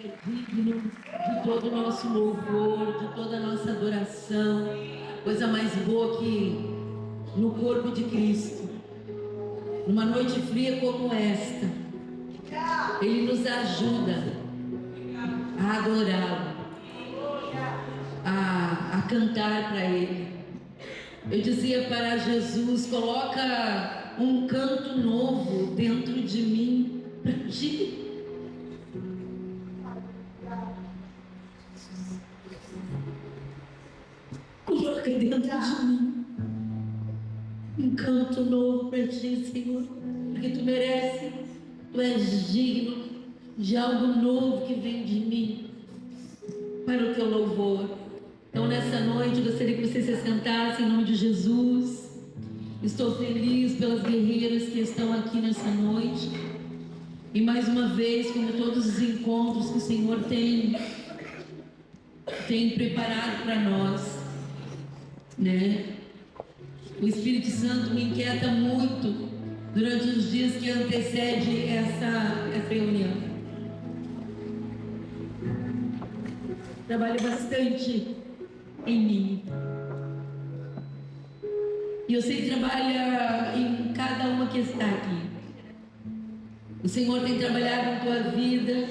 é digno de todo o nosso louvor, de toda a nossa adoração. Coisa mais boa que no corpo de Cristo, numa noite fria como esta, Ele nos ajuda a adorá-lo, a cantar para Ele. Eu dizia para Jesus: coloca um canto novo dentro de mim para ti. Coloca dentro de mim um canto novo para ti, Senhor, porque tu mereces, tu és digno de algo novo que vem de mim para o teu louvor. Então, nessa noite, eu gostaria que você se sentasse em nome de Jesus. Estou feliz pelas guerreiras que estão aqui nessa noite. E mais uma vez, como todos os encontros que o Senhor tem preparado para nós, né? O Espírito Santo me inquieta muito durante os dias que antecedem essa reunião. Trabalha bastante em mim. E eu sei que trabalha em cada uma que está aqui. O Senhor tem trabalhado na tua vida,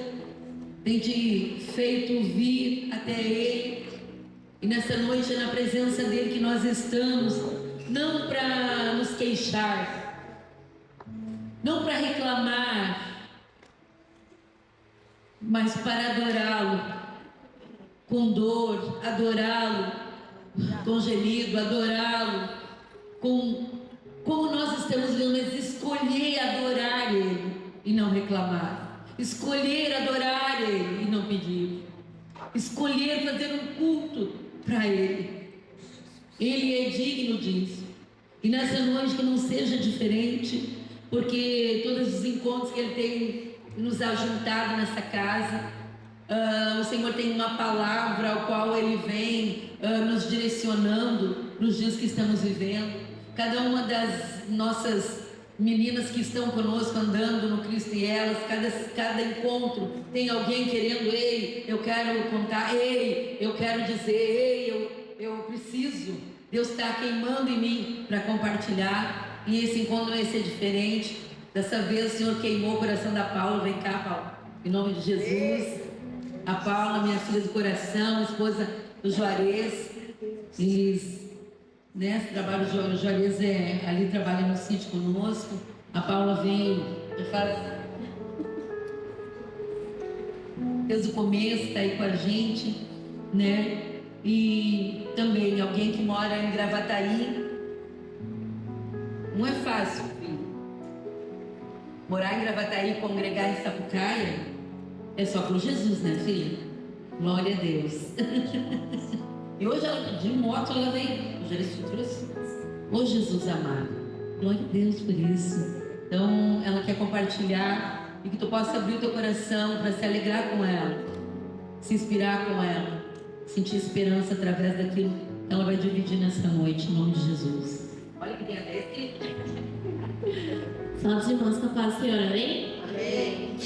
tem te feito vir até Ele. E nessa noite é na presença dEle que nós estamos, não para nos queixar, não para reclamar, mas para adorá-lo com dor, adorá-lo com gemido, adorá-lo como nós estamos vendo, mas escolher adorar Ele e não reclamar, escolher adorar Ele e não pedir, escolher fazer um culto para Ele. Ele é digno disso. E nessa noite que não seja diferente, porque todos os encontros que Ele tem nos ajuntado nessa casa, o Senhor tem uma palavra ao qual Ele vem nos direcionando nos dias que estamos vivendo. Cada uma das nossas meninas que estão conosco andando no Cristo e elas, cada encontro tem alguém querendo: ei, eu quero contar, ei, eu quero dizer, ei, eu preciso. Deus está queimando em mim para compartilhar, e esse encontro não vai ser diferente. Dessa vez o Senhor queimou o coração da Paula. Vem cá, Paula, em nome de Jesus. A Paula, minha filha do coração, esposa do Juarez. Eles, né, trabalho do Juarez ali, trabalha no sítio conosco. A Paula vem, desde o começo, está aí com a gente, né? E também alguém que mora em Gravataí. Não é fácil, filho. Morar em Gravataí e congregar em Sapucaia é só por Jesus, né, filha? Glória a Deus. E hoje ela, de moto, ela vem. Já trouxe. Ô Jesus amado, glória a Deus por isso. Então, ela quer compartilhar, e que tu possa abrir o teu coração para se alegrar com ela, se inspirar com ela, sentir esperança através daquilo que ela vai dividir nessa noite, em nome de Jesus. Olha que tem a 10 aqui. Salve os irmãos com a paz do Senhor, amém? Amém.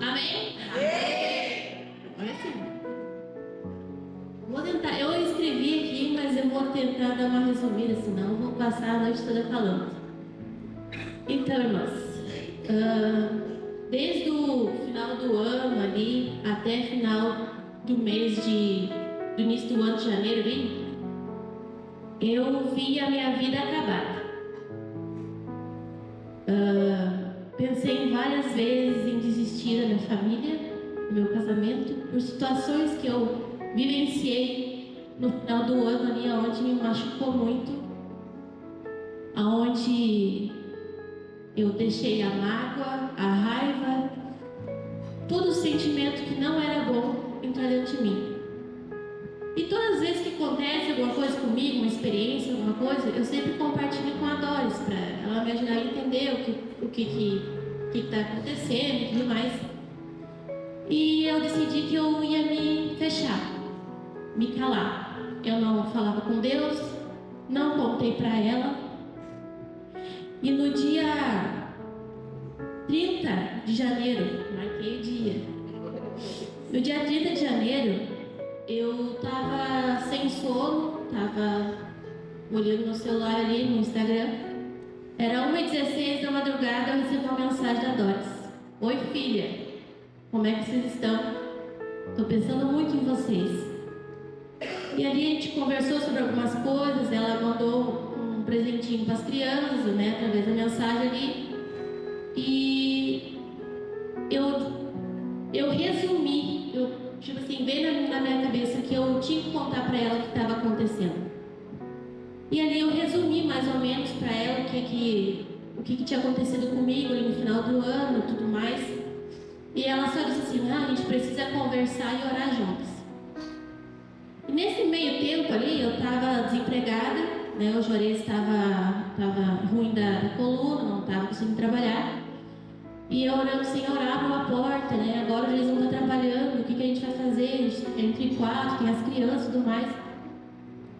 Amém? Amém. Olha assim. Vou tentar, eu escrevi aqui, mas eu vou tentar dar uma resumida, senão eu vou passar a noite toda falando. Então, irmãos, desde o final do ano ali até final do mês do início do ano de janeiro ali, eu vi a minha vida acabada. Pensei várias vezes em desistir da minha família, do meu casamento, por situações que eu vivenciei no final do ano ali, onde me machucou muito, aonde eu deixei a mágoa, a raiva, todo o sentimento que não era bom entrar dentro de mim. E todas as vezes que acontece alguma coisa comigo, uma experiência, alguma coisa, eu sempre compartilho com a Doris, para ela me ajudar a entender o que está acontecendo e tudo mais. E eu decidi que eu ia me fechar, me calar. Eu não falava com Deus, não contei para ela. E no dia 30 de janeiro, marquei o dia, No dia 30 de janeiro, eu tava sem sono, tava olhando no celular ali, no Instagram. Era 1h16 da madrugada, eu recebi uma mensagem da Doris. Oi, filha, como é que vocês estão? Tô pensando muito em vocês. E ali a gente conversou sobre algumas coisas, ela mandou um presentinho para as crianças, né, através da mensagem ali. E eu resumi, tipo assim, veio na minha cabeça que eu tinha que contar para ela o que estava acontecendo. E ali eu resumi mais ou menos para ela o que tinha acontecido comigo ali no final do ano e tudo mais. E ela só disse assim, a gente precisa conversar e orar juntas. E nesse meio tempo ali, eu estava desempregada, né? O Juarez estava ruim da coluna, não estava conseguindo trabalhar. E eu orando, Senhor, abre uma porta, né? Agora eles não estão trabalhando, o que a gente vai fazer? Entre 4, tem as crianças e tudo mais.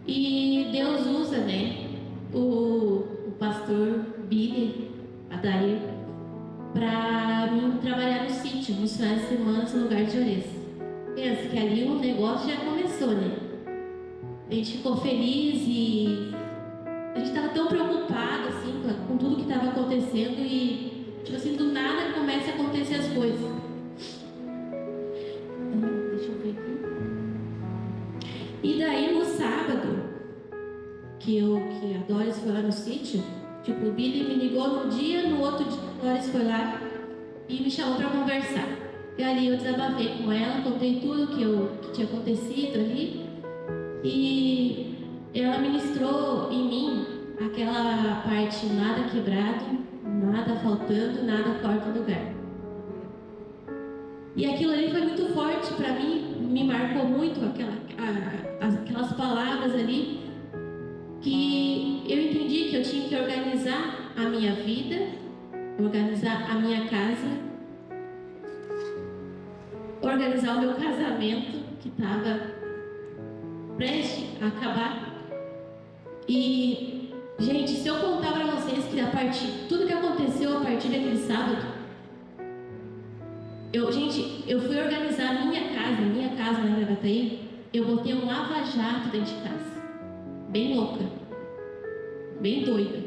E Deus usa, né? O pastor Billy, Adair, para mim trabalhar no sítio, nos finais de semana, no lugar de Juarez. Pensa que ali o negócio já começou, né? A gente ficou feliz e a gente estava tão preocupado assim, com tudo que estava acontecendo e, tipo assim, do nada começa a acontecer as coisas. Deixa eu ver aqui. E daí no sábado, que a Doris foi lá no sítio, tipo, o Billy me ligou num dia, no outro dia a Doris foi lá e me chamou para conversar. E ali eu desabafei com ela, contei tudo que tinha acontecido ali. E ela ministrou em mim aquela parte nada quebrado, nada faltando, nada fora do lugar. E aquilo ali foi muito forte para mim, me marcou muito aquelas palavras ali, que eu entendi que eu tinha que organizar a minha vida, organizar a minha casa, organizar o meu casamento, que estava prestes a acabar. E, gente, se eu contar para vocês que tudo que aconteceu a partir daquele sábado, eu fui organizar a minha casa na Gravataí, eu botei um lava-jato dentro de casa, bem louca, bem doida.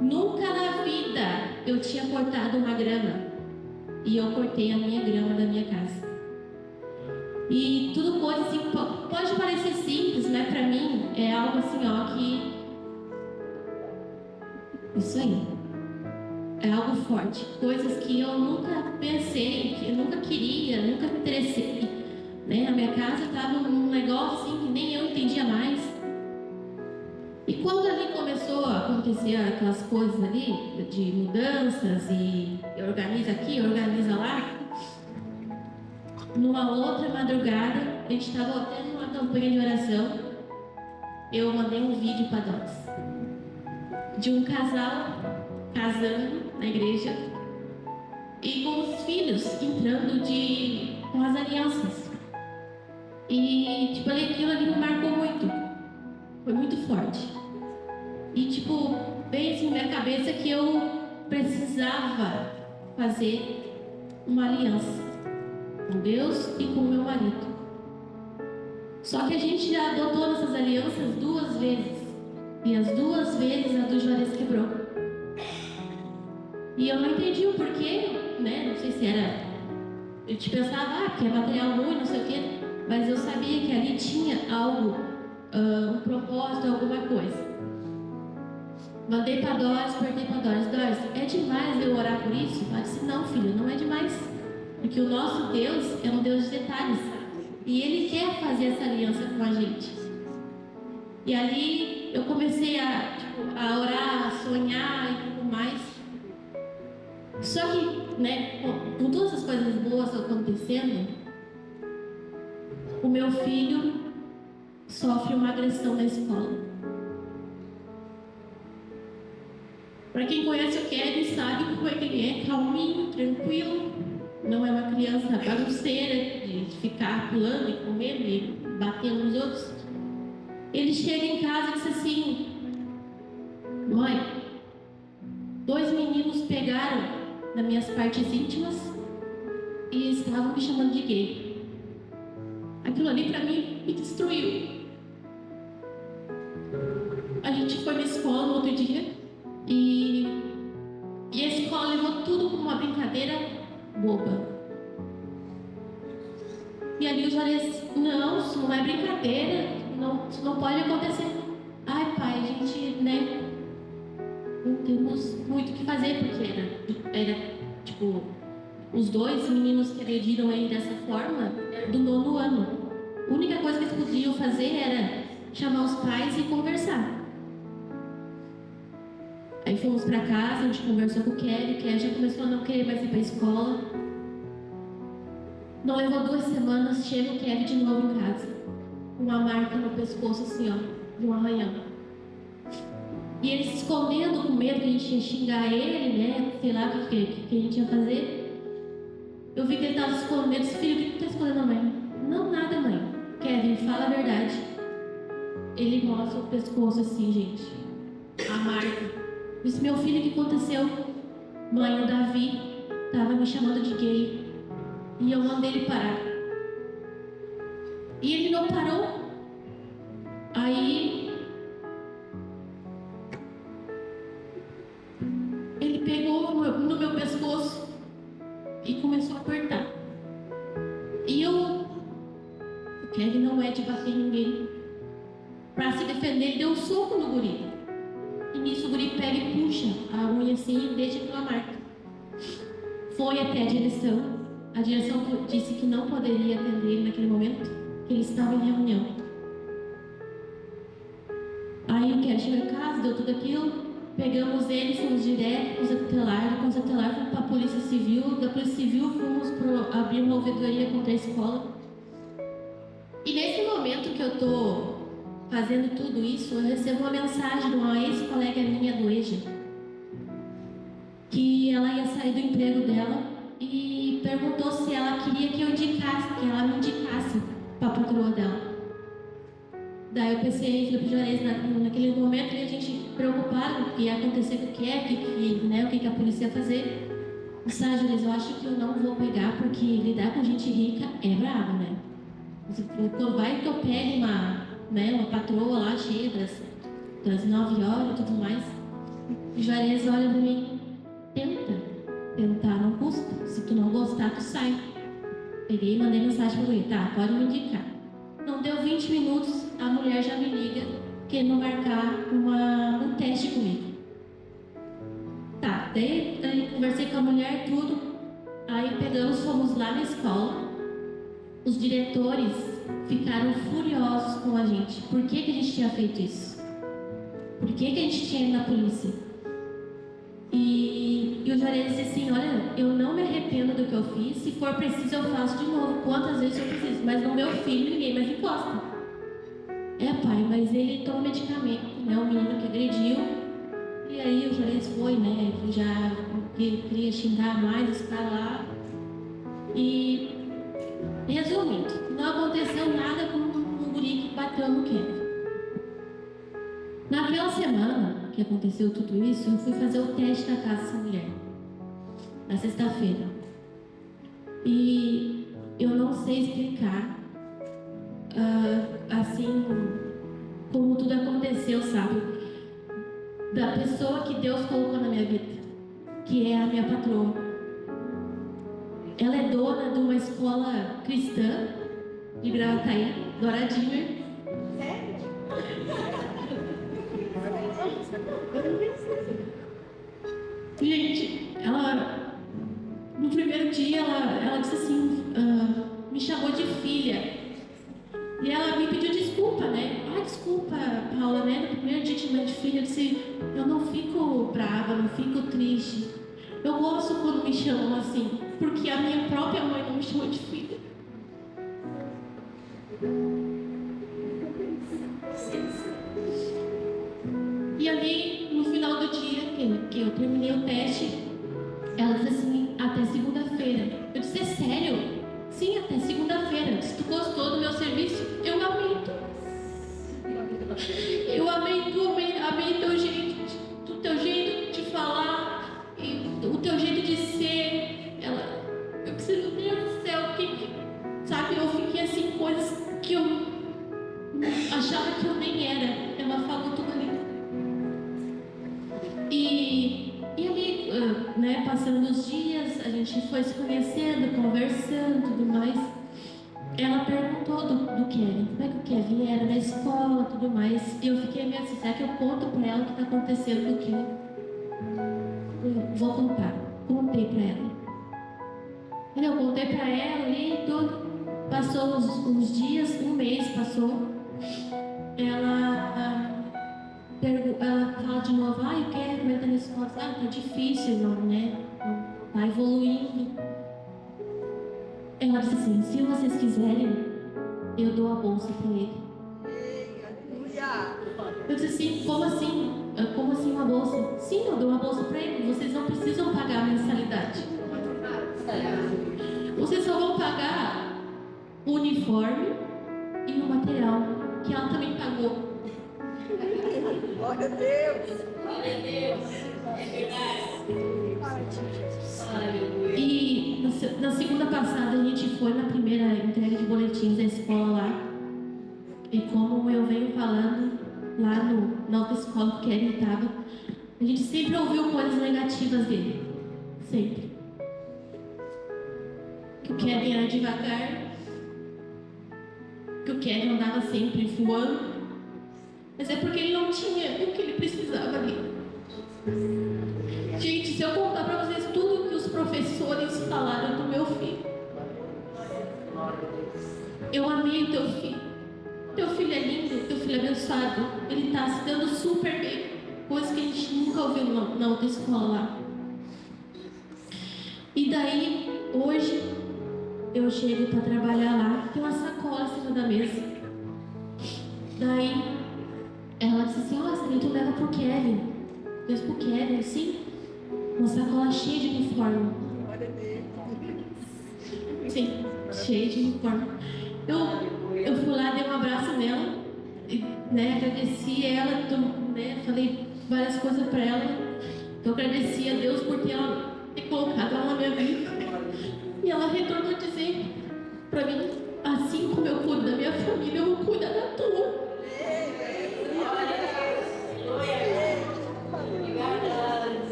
Nunca na vida eu tinha cortado uma grama, e eu cortei a minha grama da minha casa. E tudo coisa assim, pode parecer simples, mas pra mim é algo assim, ó, que... Isso aí. É algo forte. Coisas que eu nunca pensei, que eu nunca queria, nunca me interessei. Né? A minha casa estava num negócio assim que nem eu entendia mais. E quando ali começou a acontecer aquelas coisas ali, de mudanças e organiza aqui, organiza lá, numa outra madrugada, a gente estava até numa campanha de oração, eu mandei um vídeo para Doris de um casal casando na igreja e com os filhos entrando com as alianças. E tipo, aquilo ali me marcou muito, foi muito forte. E tipo, veio assim na minha cabeça que eu precisava fazer uma aliança com Deus e com meu marido. Só que a gente já adotou essas alianças 2 vezes. E as 2 vezes a do Juarez quebrou. E eu não entendi o porquê, né? Não sei se era... Eu te pensava, que é material ruim, não sei o quê. Mas eu sabia que ali tinha algo, um propósito, alguma coisa. Mandei para Doris, perguntei para Doris, é demais eu orar por isso? Ela disse, não, filho, não é demais. Porque o nosso Deus é um Deus de detalhes. E Ele quer fazer essa aliança com a gente. E ali eu comecei a orar, a sonhar e tudo mais. Só que, né, com todas as coisas boas acontecendo, o meu filho sofre uma agressão na escola. Para quem conhece o Kevin sabe como é que ele é, calminho, tranquilo. Não é uma criança bagunceira de ficar pulando e comendo e batendo nos outros. Ele chega em casa e diz assim: mãe, 2 meninos pegaram nas minhas partes íntimas, e estavam me chamando de gay. Aquilo ali pra mim me destruiu. A gente foi na escola no outro dia e a escola levou tudo como uma brincadeira boba. E ali o Juarez, não, isso não é brincadeira, isso não pode acontecer. Ai, pai, a gente, né, não temos muito o que fazer, porque era tipo, os dois meninos que agrediram ele dessa forma eram do 9º ano. A única coisa que eles podiam fazer era chamar os pais e conversar. Aí fomos pra casa, a gente conversou com o Kevin já começou a não querer mais ir pra escola. Não levou 2 semanas, chega o Kevin de novo em casa, com uma marca no pescoço assim, ó, de um arranhão. E ele se escondendo com medo que a gente ia xingar ele, né, sei lá o que a gente ia fazer. Eu vi que ele estava se escondendo, disse, filho, o que tu tá escondendo a mãe? Não, nada, mãe. Kevin, fala a verdade. Ele mostra o pescoço assim, gente, a marca. Disse, meu filho, o que aconteceu? Mãe, o Davi estava me chamando de gay. E eu mandei ele parar. E ele não parou. Aí ele pegou no meu pescoço e começou a apertar. E o Kevin não é de bater em ninguém. Para se defender, ele deu um soco no guri. E nisso o guri pega e puxa a unha assim e deixa aquela marca. Foi até a direção. A direção disse que não poderia atender ele naquele momento, que ele estava em reunião. Aí o Kevin chegou em casa, deu tudo aquilo, pegamos ele, fomos direto para o Zetelar, fomos para a Polícia Civil, da Polícia Civil fomos para abrir uma ouvidoria contra a escola. E nesse momento que eu estou fazendo tudo isso, eu recebo uma mensagem de uma ex-colega minha do EJA, que ela ia sair do emprego dela e perguntou se ela queria que eu indicasse, que ela me indicasse para a patroa dela. Daí eu pensei, falei pro Juarez, naquele momento que a gente preocupado com o que ia acontecer com o Kevin, né, o que a polícia ia fazer. Disse, Juarez, eu acho que eu não vou pegar, porque lidar com gente rica é bravo, né? Quando vai que eu pegue uma patroa lá cheia das 9 horas e tudo mais. O Juarez olha pra mim, tentar não custa, se tu não gostar, tu sai. Peguei e mandei mensagem para ele, tá, pode me indicar. Não deu 20 minutos, a mulher já me liga, querendo marcar um teste comigo. Tá, daí conversei com a mulher, tudo, aí fomos lá na escola, os diretores ficaram furiosos com a gente. Por que a gente tinha feito isso? Por que a gente tinha ido na polícia? E o Juarez disse assim, olha, eu não me arrependo do que eu fiz, se for preciso eu faço de novo, quantas vezes eu preciso, mas no meu filho ninguém mais encosta. Pai, mas ele toma medicamento, né, o menino que agrediu, e aí o Juarez foi, né, já queria xingar mais os caras lá, e resumindo, não aconteceu nada com o guri que bateu no Kevin. Naquela semana que aconteceu tudo isso, eu fui fazer o teste na casa dessa mulher, na sexta-feira. E eu não sei explicar, assim, como tudo aconteceu, sabe? Da pessoa que Deus colocou na minha vida, que é a minha patroa. Ela é dona de uma escola cristã de Gravataí, Douradinha. Gente, ela no primeiro dia ela disse assim, me chamou de filha. E ela me pediu desculpa, né? Desculpa, Paula, né? No primeiro dia de mãe de filha, eu disse, eu não fico brava, não fico triste. Eu gosto quando me chamam assim, porque a minha própria mãe não me chamou de filha. E ali, no final do dia, que eu terminei o teste, ela disse assim, até segunda-feira. Eu disse, é sério? Sim, até segunda-feira. Se tu gostou do meu serviço, eu amei tu. Eu amei tu, amei teu jeito de falar, e o teu jeito de ser. Eu preciso ter né, passando os dias, a gente foi se conhecendo, conversando e tudo mais. Ela perguntou do Kevin, como é que o Kevin era na escola e tudo mais. E eu fiquei meio assim, será que eu conto pra ela o que tá acontecendo com o Kevin? Vou contar. Contei pra ela. Eu contei pra ela ali e tudo. Passou uns dias, um mês passou. Ela fala de novo, o Kevin, como é que tá na escola? Tá difícil, não, né? Não tá evoluindo. Ela disse assim, se vocês quiserem, eu dou a bolsa pra ele. Eu disse assim, como assim? Como assim uma bolsa? Sim, eu dou uma bolsa pra ele. Vocês não precisam pagar a mensalidade. Vocês só vão pagar o uniforme e o material, que ela também pagou. Glória a Deus! Glória a Deus! É verdade. E na segunda passada a gente foi na primeira entrega de boletins da escola lá. E como eu venho falando lá na outra escola que Kevin estava, a gente sempre ouviu coisas negativas dele. Sempre. Que o Kevin era devagar, que o Kevin andava sempre voando. Mas é porque ele não tinha o que ele precisava ali. Gente, se eu contar para vocês tudo que os professores falaram do meu filho. Eu amei o teu filho. Teu filho é lindo, teu filho é abençoado. Ele está se dando super bem. Coisa que a gente nunca ouviu na outra escola lá. E daí, hoje, eu chego para trabalhar lá, tem uma sacola em cima da mesa. Daí, ela disse assim, Astrid, tu leva pro Kevin. Eu disse pro Kevin, sim. Uma sacola cheia de uniforme. Sim, cheia de uniforme. Eu fui lá, dei um abraço nela, né, agradeci ela, né, falei várias coisas para ela. Eu agradeci a Deus por ter colocado ela na minha vida. E ela retornou dizendo para mim, assim como eu cuido da minha família, eu vou cuidar da tua.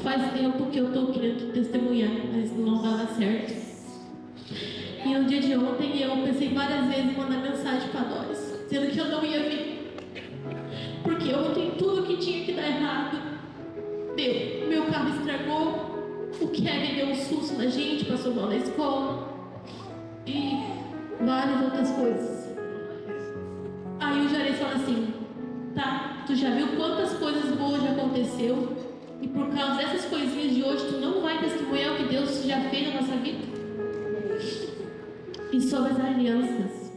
Faz tempo que eu estou querendo testemunhar, mas não dava certo. E no dia de ontem eu pensei várias vezes em mandar mensagem para Doris, dizendo que eu não ia vir. Porque ontem tudo que tinha que dar errado deu. Meu carro estragou, o Kevin deu um susto na gente, passou mal na escola e várias outras coisas. Aí o Jarez fala assim, tá, tu já viu quantas coisas boas já aconteceu? E por causa dessas coisinhas de hoje, tu não vai testemunhar o que Deus já fez na nossa vida? E sobre as alianças.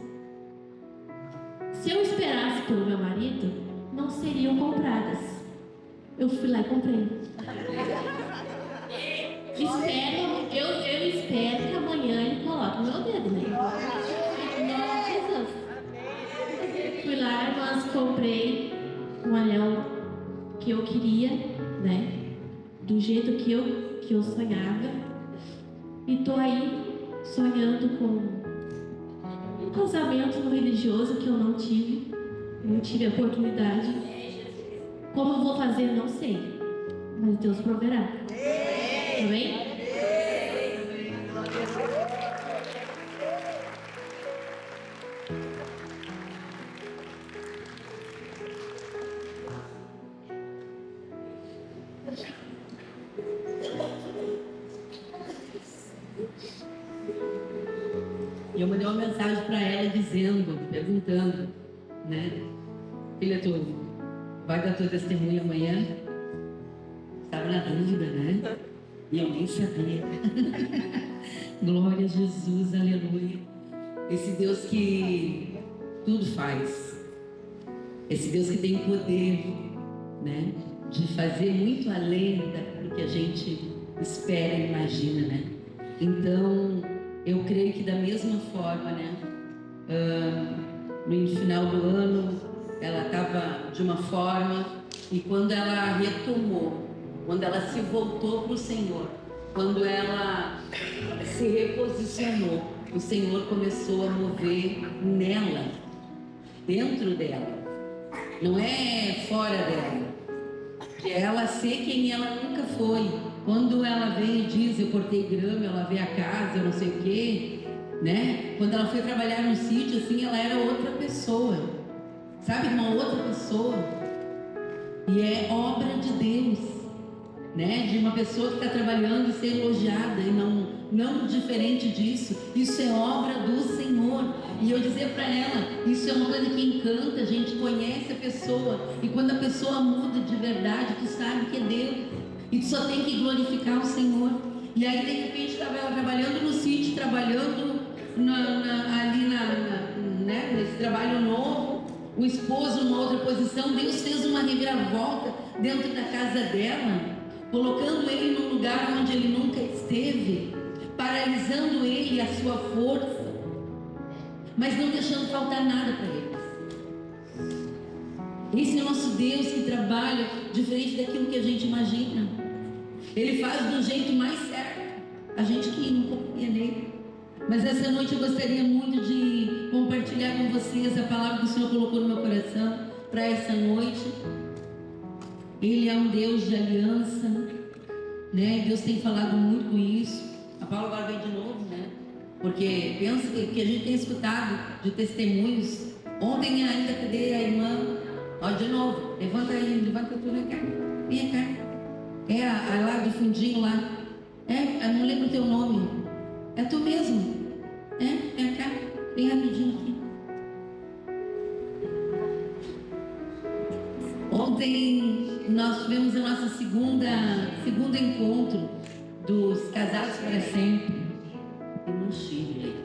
Se eu esperasse pelo meu marido, não seriam compradas. Eu fui lá e comprei. Eu espero que amanhã ele coloque o meu dedo, né? Nossa, Jesus. Fui lá, mas comprei um anel que eu queria, né? Do jeito que eu sonhava. E tô aí sonhando com um casamento religioso que eu não tive a oportunidade. Como eu vou fazer, não sei, mas Deus proverá. Amém? E eu mandei uma mensagem para ela perguntando, né? Filha, tu vai dar tua testemunha amanhã? Estava na dúvida, né? E eu nem sabia. Glória a Jesus, aleluia. Esse Deus que tudo faz. Esse Deus que tem poder, né? De fazer muito além daquilo que a gente espera e imagina, né? Então, eu creio que da mesma forma, né? No final do ano, ela estava de uma forma, e quando ela retomou, quando ela se voltou para o Senhor, quando ela se reposicionou, o Senhor começou a mover nela, dentro dela, não é fora dela. De ela ser quem ela nunca foi. Quando ela vem e diz, eu cortei grama, eu lavei a casa, eu não sei o quê, né? Quando ela foi trabalhar no sítio, assim, ela era outra pessoa, sabe? Uma outra pessoa. E é obra de Deus, né? De uma pessoa que está trabalhando e ser elogiada, e não diferente disso. Isso é obra do Senhor. E eu dizer para ela, isso é uma coisa que encanta, a gente conhece a pessoa, e quando a pessoa muda de verdade, tu sabe que é Deus, e tu só tem que glorificar o Senhor. E aí de repente estava ela trabalhando no sítio, trabalhando ali né, nesse trabalho novo, o esposo numa outra posição. Deus fez uma reviravolta dentro da casa dela, colocando ele num lugar onde ele nunca esteve, paralisando ele e a sua força, mas não deixando faltar nada para eles. Esse é o nosso Deus que trabalha diferente daquilo que a gente imagina. Ele faz do jeito mais certo, a gente que não confia nele. Mas essa noite eu gostaria muito de compartilhar com vocês a palavra que o Senhor colocou no meu coração para essa noite. Ele é um Deus de aliança, né? Deus tem falado muito com isso. A Paula agora vem de novo, né? Porque pensa que a gente tem escutado de testemunhos. Ontem ainda, cadê a irmã? Ó, de novo, levanta aí, levanta tu, né, cara? Vem cá. É a lá do fundinho lá. Eu não lembro o teu nome. É tu mesmo. Vem cá. Vem rapidinho aqui. Ontem nós tivemos o nosso segundo encontro dos Casados para Sempre. Tem um Chile.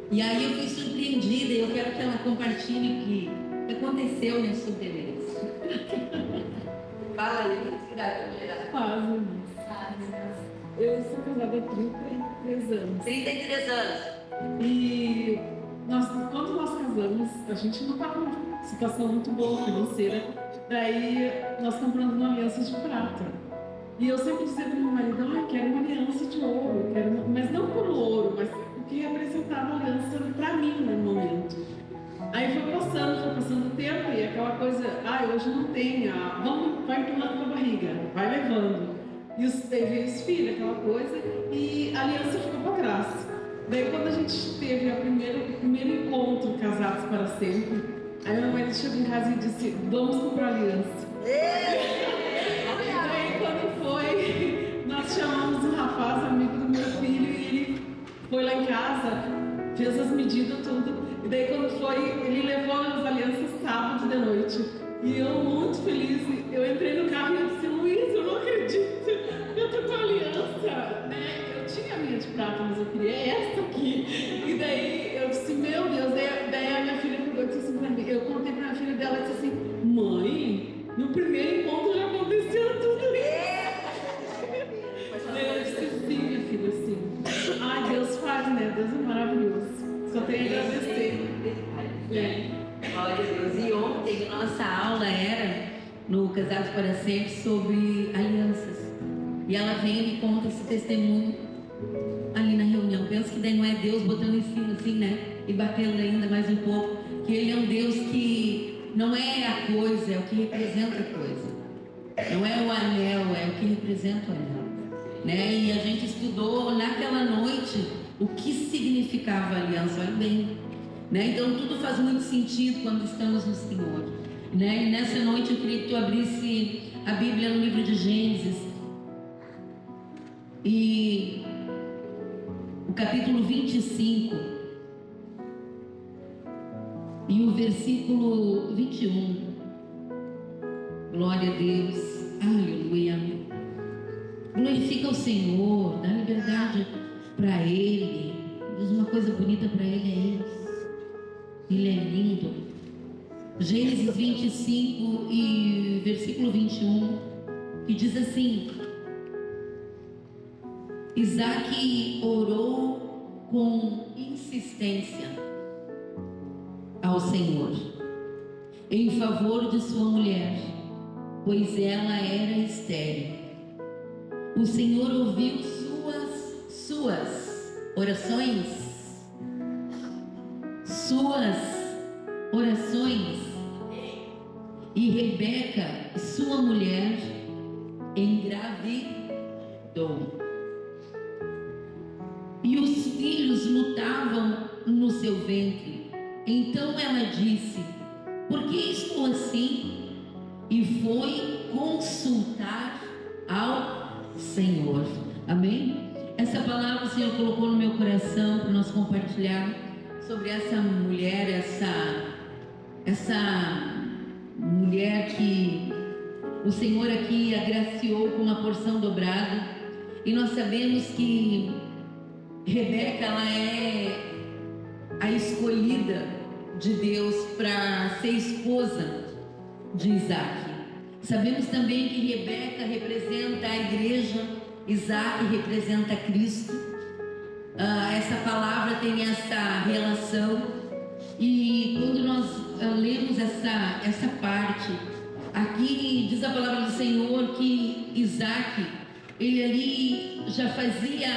E aí eu fui surpreendida e eu quero que ela compartilhe o que aconteceu nesse sobreviver. Fala aí, Quase. Eu sou casada há 33 anos. 33 anos. E quando nós casamos, a gente não estava numa situação muito boa financeira. Daí nós compramos uma aliança de prata. E eu sempre dizia para meu marido, quero uma aliança de ouro, mas não por ouro, mas o que representava a aliança para mim no momento. Aí foi passando o tempo e aquela coisa, hoje não tem, vai empurrando com a barriga, vai levando. E veio os filhos, aquela coisa, e a aliança ficou para trás. Daí quando a gente teve o primeiro encontro Casados para Sempre, aí meu marido chegou em casa e disse, vamos comprar aliança. E daí quando foi, nós chamamos um rapaz, amigo do meu filho, e ele foi lá em casa, fez as medidas, tudo. E daí quando foi, ele levou as alianças sábado de noite. E eu muito feliz, eu entrei no carro e eu disse, Luiz, eu não acredito, eu tô com a aliança, né? Eu tinha a minha de prata, mas eu queria esta aqui. E daí eu disse, meu Deus, daí a minha filha pegou e disse assim pra mim, eu contei pra minha filha dela e disse assim, mãe, no primeiro encontro já aconteceu tudo isso. Eu disse, sim, minha filha, sim. Deus faz, né? Deus é maravilhoso. Só tenho a agradecer. Glória a Deus. E ontem nossa aula era no Casados para Sempre sobre alianças. E ela vem e me conta esse testemunho ali na reunião. Penso que daí não é Deus botando em cima assim, né? E batendo ainda mais um pouco. Que Ele é um Deus que não é a coisa, é o que representa a coisa. Não é o anel, é o que representa o anel. Né? E a gente estudou naquela noite o que significava a aliança. Olha bem. Né? Então tudo faz muito sentido quando estamos no Senhor. Né? E nessa noite eu queria que tu abrisse a Bíblia no livro de Gênesis. E o capítulo 25 e o versículo 21. Glória a Deus. Aleluia. Glorifica o Senhor, dá liberdade para Ele. Diz uma coisa bonita para Ele, Ele é lindo. Gênesis 25 e versículo 21, que diz assim: Isaac orou com insistência ao Senhor em favor de sua mulher, pois ela era estéril. O Senhor ouviu suas orações e Rebeca, sua mulher, engravidou. E os filhos lutavam no seu ventre. Então ela disse: por que estou assim? E foi consultar ao Senhor. Amém? Essa palavra o Senhor colocou no meu coração para nós compartilhar sobre essa mulher, essa mulher que o Senhor aqui agraciou com uma porção dobrada. E nós sabemos que Rebeca, ela é a escolhida de Deus para ser esposa de Isaac. Sabemos também que Rebeca representa a igreja, Isaac representa Cristo. Essa palavra tem essa relação. E quando nós lemos essa parte, aqui diz a palavra do Senhor que Isaac, ele ali já fazia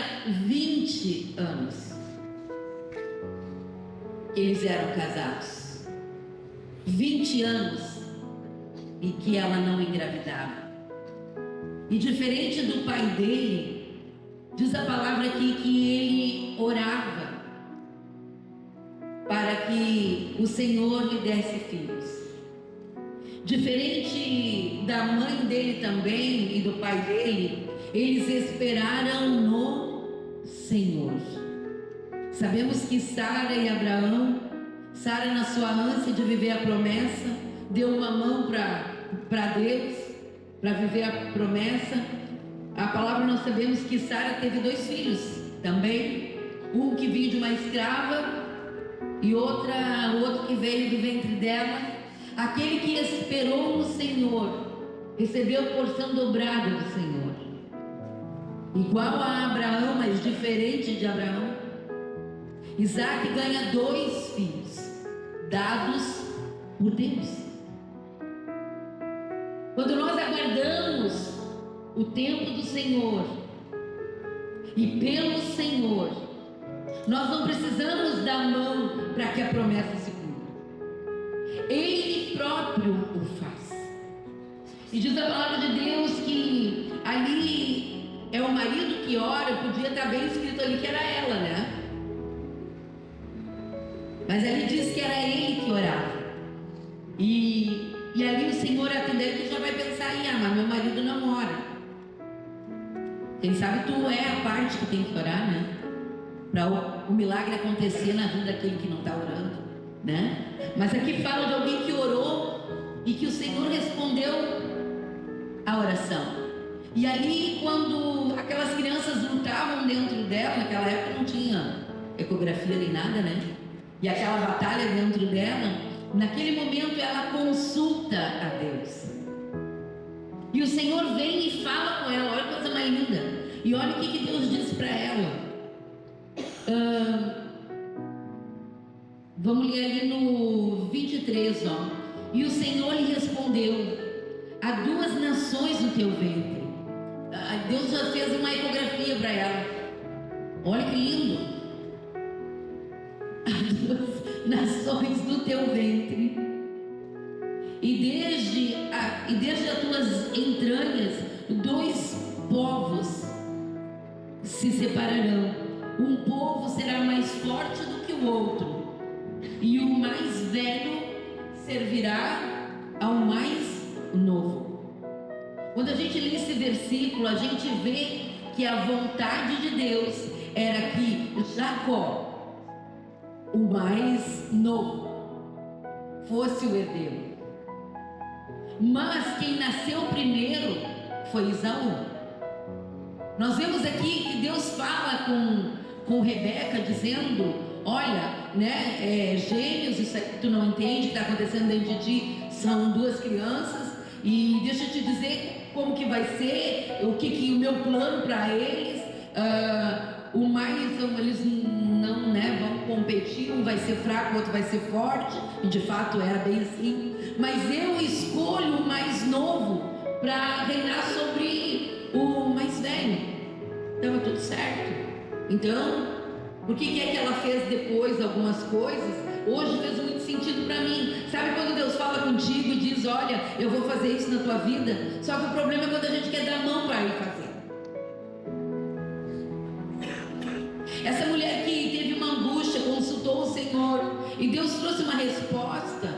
20 anos que eles eram casados. 20 anos e que ela não engravidava. E diferente do pai dele, diz a palavra aqui que ele orava para que o Senhor lhe desse filhos. Diferente da mãe dele também e do pai dele, eles esperaram no Senhor. Sabemos que Sara e Abraão, Sara na sua ânsia de viver a promessa, deu uma mão para Deus, para viver a promessa. A palavra nós sabemos que Sara teve 2 filhos também, um que veio de uma escrava e outro que veio do ventre dela. Aquele que esperou no Senhor recebeu porção dobrada do Senhor, igual a Abraão, mas diferente de Abraão. Isaac ganha 2 filhos dados por Deus. Quando nós aguardamos o tempo do Senhor e pelo Senhor, nós não precisamos dar mão para que a promessa se cumpra. Ele próprio o faz. E diz a palavra de Deus que ali é o marido que ora. Podia estar bem escrito ali que era ela, né? Mas ali diz que era ele que orava. E ali o Senhor atendeu, que já vai pensar aí: mas meu marido não ora. Quem sabe tu é a parte que tem que orar, né? Para o milagre acontecer na vida daquele que não está orando, né? Mas aqui fala de alguém que orou e que o Senhor respondeu a oração. E ali, quando aquelas crianças lutavam dentro dela, naquela época não tinha ecografia nem nada, né? E aquela batalha dentro dela, naquele momento ela consulta a Deus. E o Senhor vem e fala com ela. Olha que coisa mais linda. E olha o que Deus disse para ela. Vamos ler ali no 23, ó. E o Senhor lhe respondeu: há 2 nações no teu ventre. Deus já fez uma ecografia para ela. Olha que lindo. Há 2 nações no teu ventre, e desde as tuas entranhas 2 povos se separarão. Um povo será mais forte do que o outro, e o mais velho servirá ao mais novo. Quando a gente lê esse versículo, a gente vê que a vontade de Deus era que Jacó, o mais novo, fosse o herdeiro. Mas quem nasceu primeiro foi Esaú. Nós vemos aqui que Deus fala com Rebeca, dizendo: olha, né, gêmeos, isso aqui tu não entende, que está acontecendo dentro de ti, são 2 crianças, e deixa eu te dizer como que vai ser, o que o meu plano para eles. Eles não, né, vão competir, um vai ser fraco, o outro vai ser forte, e de fato era bem assim. Mas eu escolho o mais novo para reinar sobre o mais velho. Estava tudo certo. Então, por que é que ela fez depois algumas coisas? hoje fez muito sentido para mim. Sabe quando Deus fala contigo e diz: olha, eu vou fazer isso na tua vida? Só que o problema é quando a gente quer dar a mão para Ele fazer. Essa mulher que teve uma angústia, consultou o Senhor, e Deus trouxe uma resposta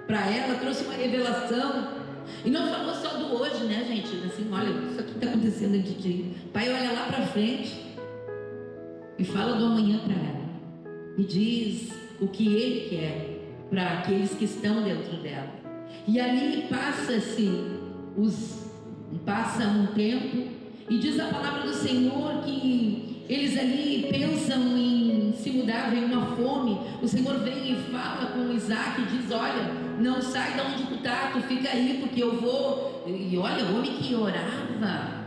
para ela, trouxe uma revelação. E não falou só do hoje, né, gente? Assim, olha, isso aqui está acontecendo dentro de ti. Pai, olha lá para frente e fala do amanhã para ela. E diz o que Ele quer para aqueles que estão dentro dela. E ali passa um tempo, e diz a palavra do Senhor que eles ali pensam em se mudar, vem uma fome. O Senhor vem e fala com Isaac e diz: olha, não sai de onde tu está, tu fica aí, porque eu vou. E olha, o homem que orava,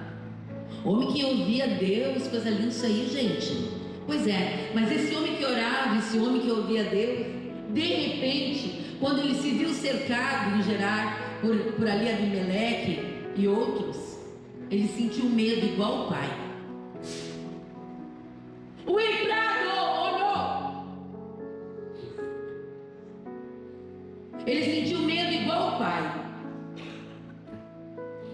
homem que ouvia Deus, coisa linda isso aí, gente. Pois é, mas esse homem que orava, esse homem que ouvia Deus, de repente, quando ele se viu cercado em Gerar por ali Abimeleque e outros, ele sentiu medo igual o pai. O empregado olhou. Ele sentiu medo igual o pai.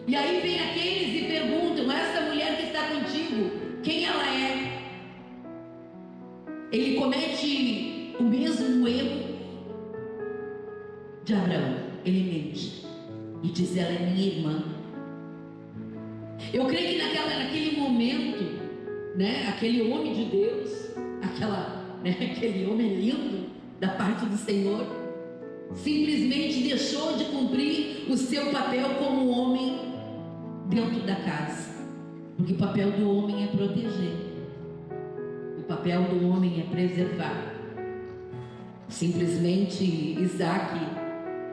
E aí vem aqueles e perguntam: essa mulher que está contigo, quem ela é? Ele comete o mesmo erro de Abraão. Ele mente e diz: ela é minha irmã. Eu creio que naquele momento, né, aquele homem de Deus, aquele homem lindo da parte do Senhor, simplesmente deixou de cumprir o seu papel como homem dentro da casa. Porque o papel do homem é proteger, o papel do homem é preservar. Simplesmente Isaac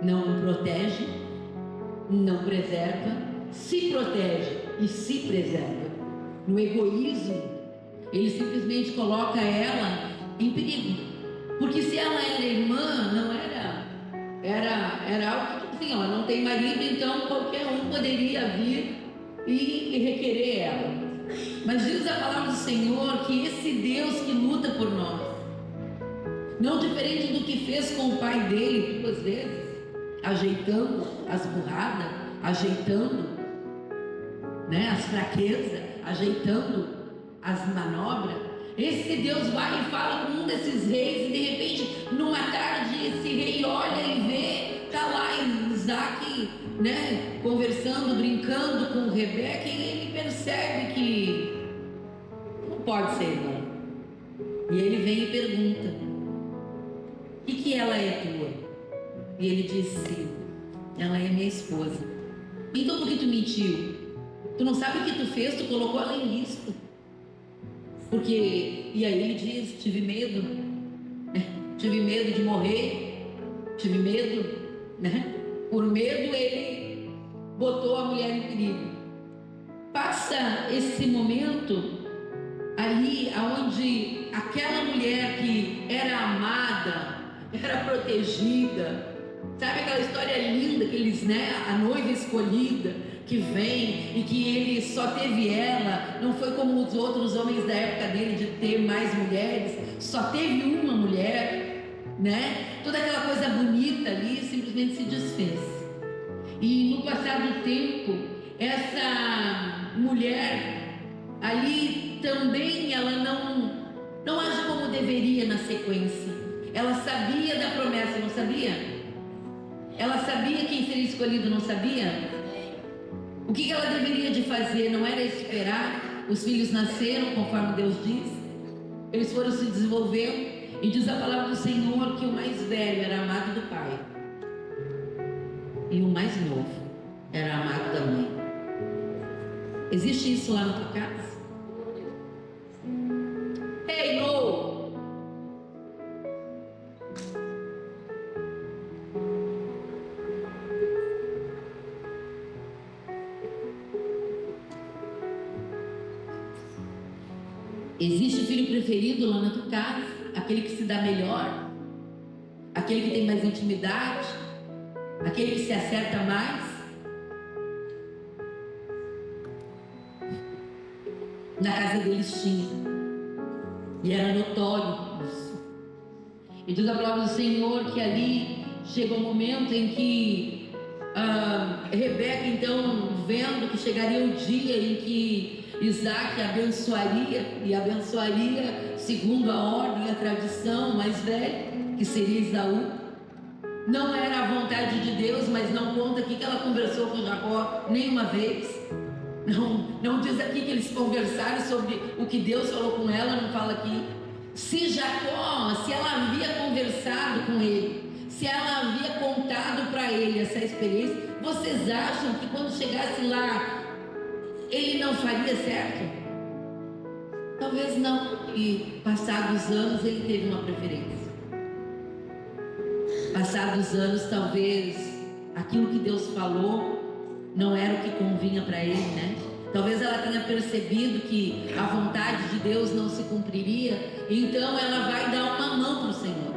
não protege, não preserva, se protege e se preserva. No egoísmo, ele simplesmente coloca ela em perigo. Porque se ela era irmã, não era algo que, assim, ela não tem marido, então qualquer um poderia vir e requerer ela. Mas diz a palavra do Senhor que esse Deus que luta por nós, não diferente do que fez com o pai dele 2 vezes, ajeitando as burradas, ajeitando, né, as fraquezas, ajeitando as manobras. Esse Deus vai e fala com um desses reis, e de repente, numa tarde, esse rei olha e vê, está lá Isaac, né, conversando, brincando com Rebeca, e ele percebe que não pode ser irmã. E ele vem e pergunta: e que ela é tua? E ele disse: ela é minha esposa. Então por que tu mentiu? Tu não sabe o que tu fez, tu colocou ela em risco. Porque, e aí ele diz: tive medo, né? Tive medo de morrer, tive medo, né? Por medo ele botou a mulher em perigo. Passa esse momento ali aonde aquela mulher que era amada, era protegida, sabe aquela história linda que eles, né, a noiva escolhida que vem e que ele só teve ela, não foi como os outros homens da época dele de ter mais mulheres, só teve uma mulher, né? Toda aquela coisa bonita ali simplesmente se desfez. E no passar do tempo, essa mulher ali também, ela não age como deveria na sequência. Ela sabia da promessa, não sabia? Ela sabia quem seria escolhido, não sabia? O que ela deveria de fazer? Não era esperar. Os filhos nasceram conforme Deus diz. Eles foram se desenvolvendo. E diz a palavra do Senhor que o mais velho era amado do pai, e o mais novo era amado da mãe. Existe isso lá na tua casa? Ei, no! Existe o filho preferido lá na tua casa? Aquele que se dá melhor? Aquele que tem mais intimidade? Aquele que se acerta mais? Na casa deles tinha. E era notório isso. E diz a palavra do Senhor que ali chega um momento em que Rebeca, então, vendo que chegaria o dia em que Isaac abençoaria, e abençoaria segundo a ordem e a tradição mais velha, que seria Esaú. Não era a vontade de Deus, mas não conta aqui que ela conversou com Jacó nenhuma vez. Não diz aqui que eles conversaram sobre o que Deus falou com ela, não fala aqui. Se ela havia conversado com ele, se ela havia contado para ele essa experiência, vocês acham que quando chegasse lá, ele não faria certo? Talvez não. E passados anos ele teve uma preferência. Passados anos, talvez aquilo que Deus falou não era o que convinha para ele, né? Talvez ela tenha percebido que a vontade de Deus não se cumpriria, então ela vai dar uma mão para o Senhor.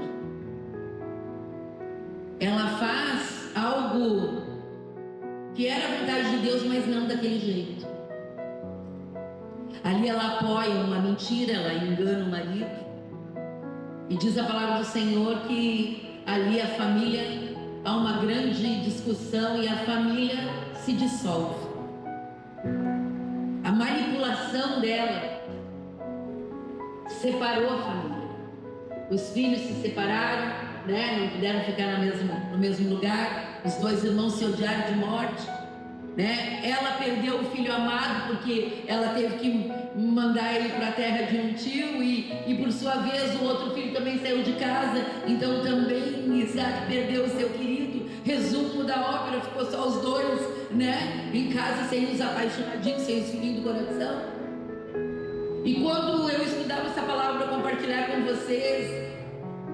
Ela faz algo que era a vontade de Deus, mas não daquele jeito. Ali ela apoia uma mentira, ela engana o marido. E diz a palavra do Senhor que ali a família, há uma grande discussão e a família se dissolve. A manipulação dela separou a família. Os filhos se separaram, né? Não puderam ficar no mesmo lugar. Os dois irmãos se odiaram de morte, né? Ela perdeu o filho amado porque ela teve que mandar ele para a terra de um tio e por sua vez o outro filho também saiu de casa. Então também Isaac perdeu o seu querido. Resumo da ópera, ficou só os dois, né? Em casa, sem os apaixonadinhos, sem os filhinhos do coração. E quando eu estudava essa palavra para compartilhar com vocês,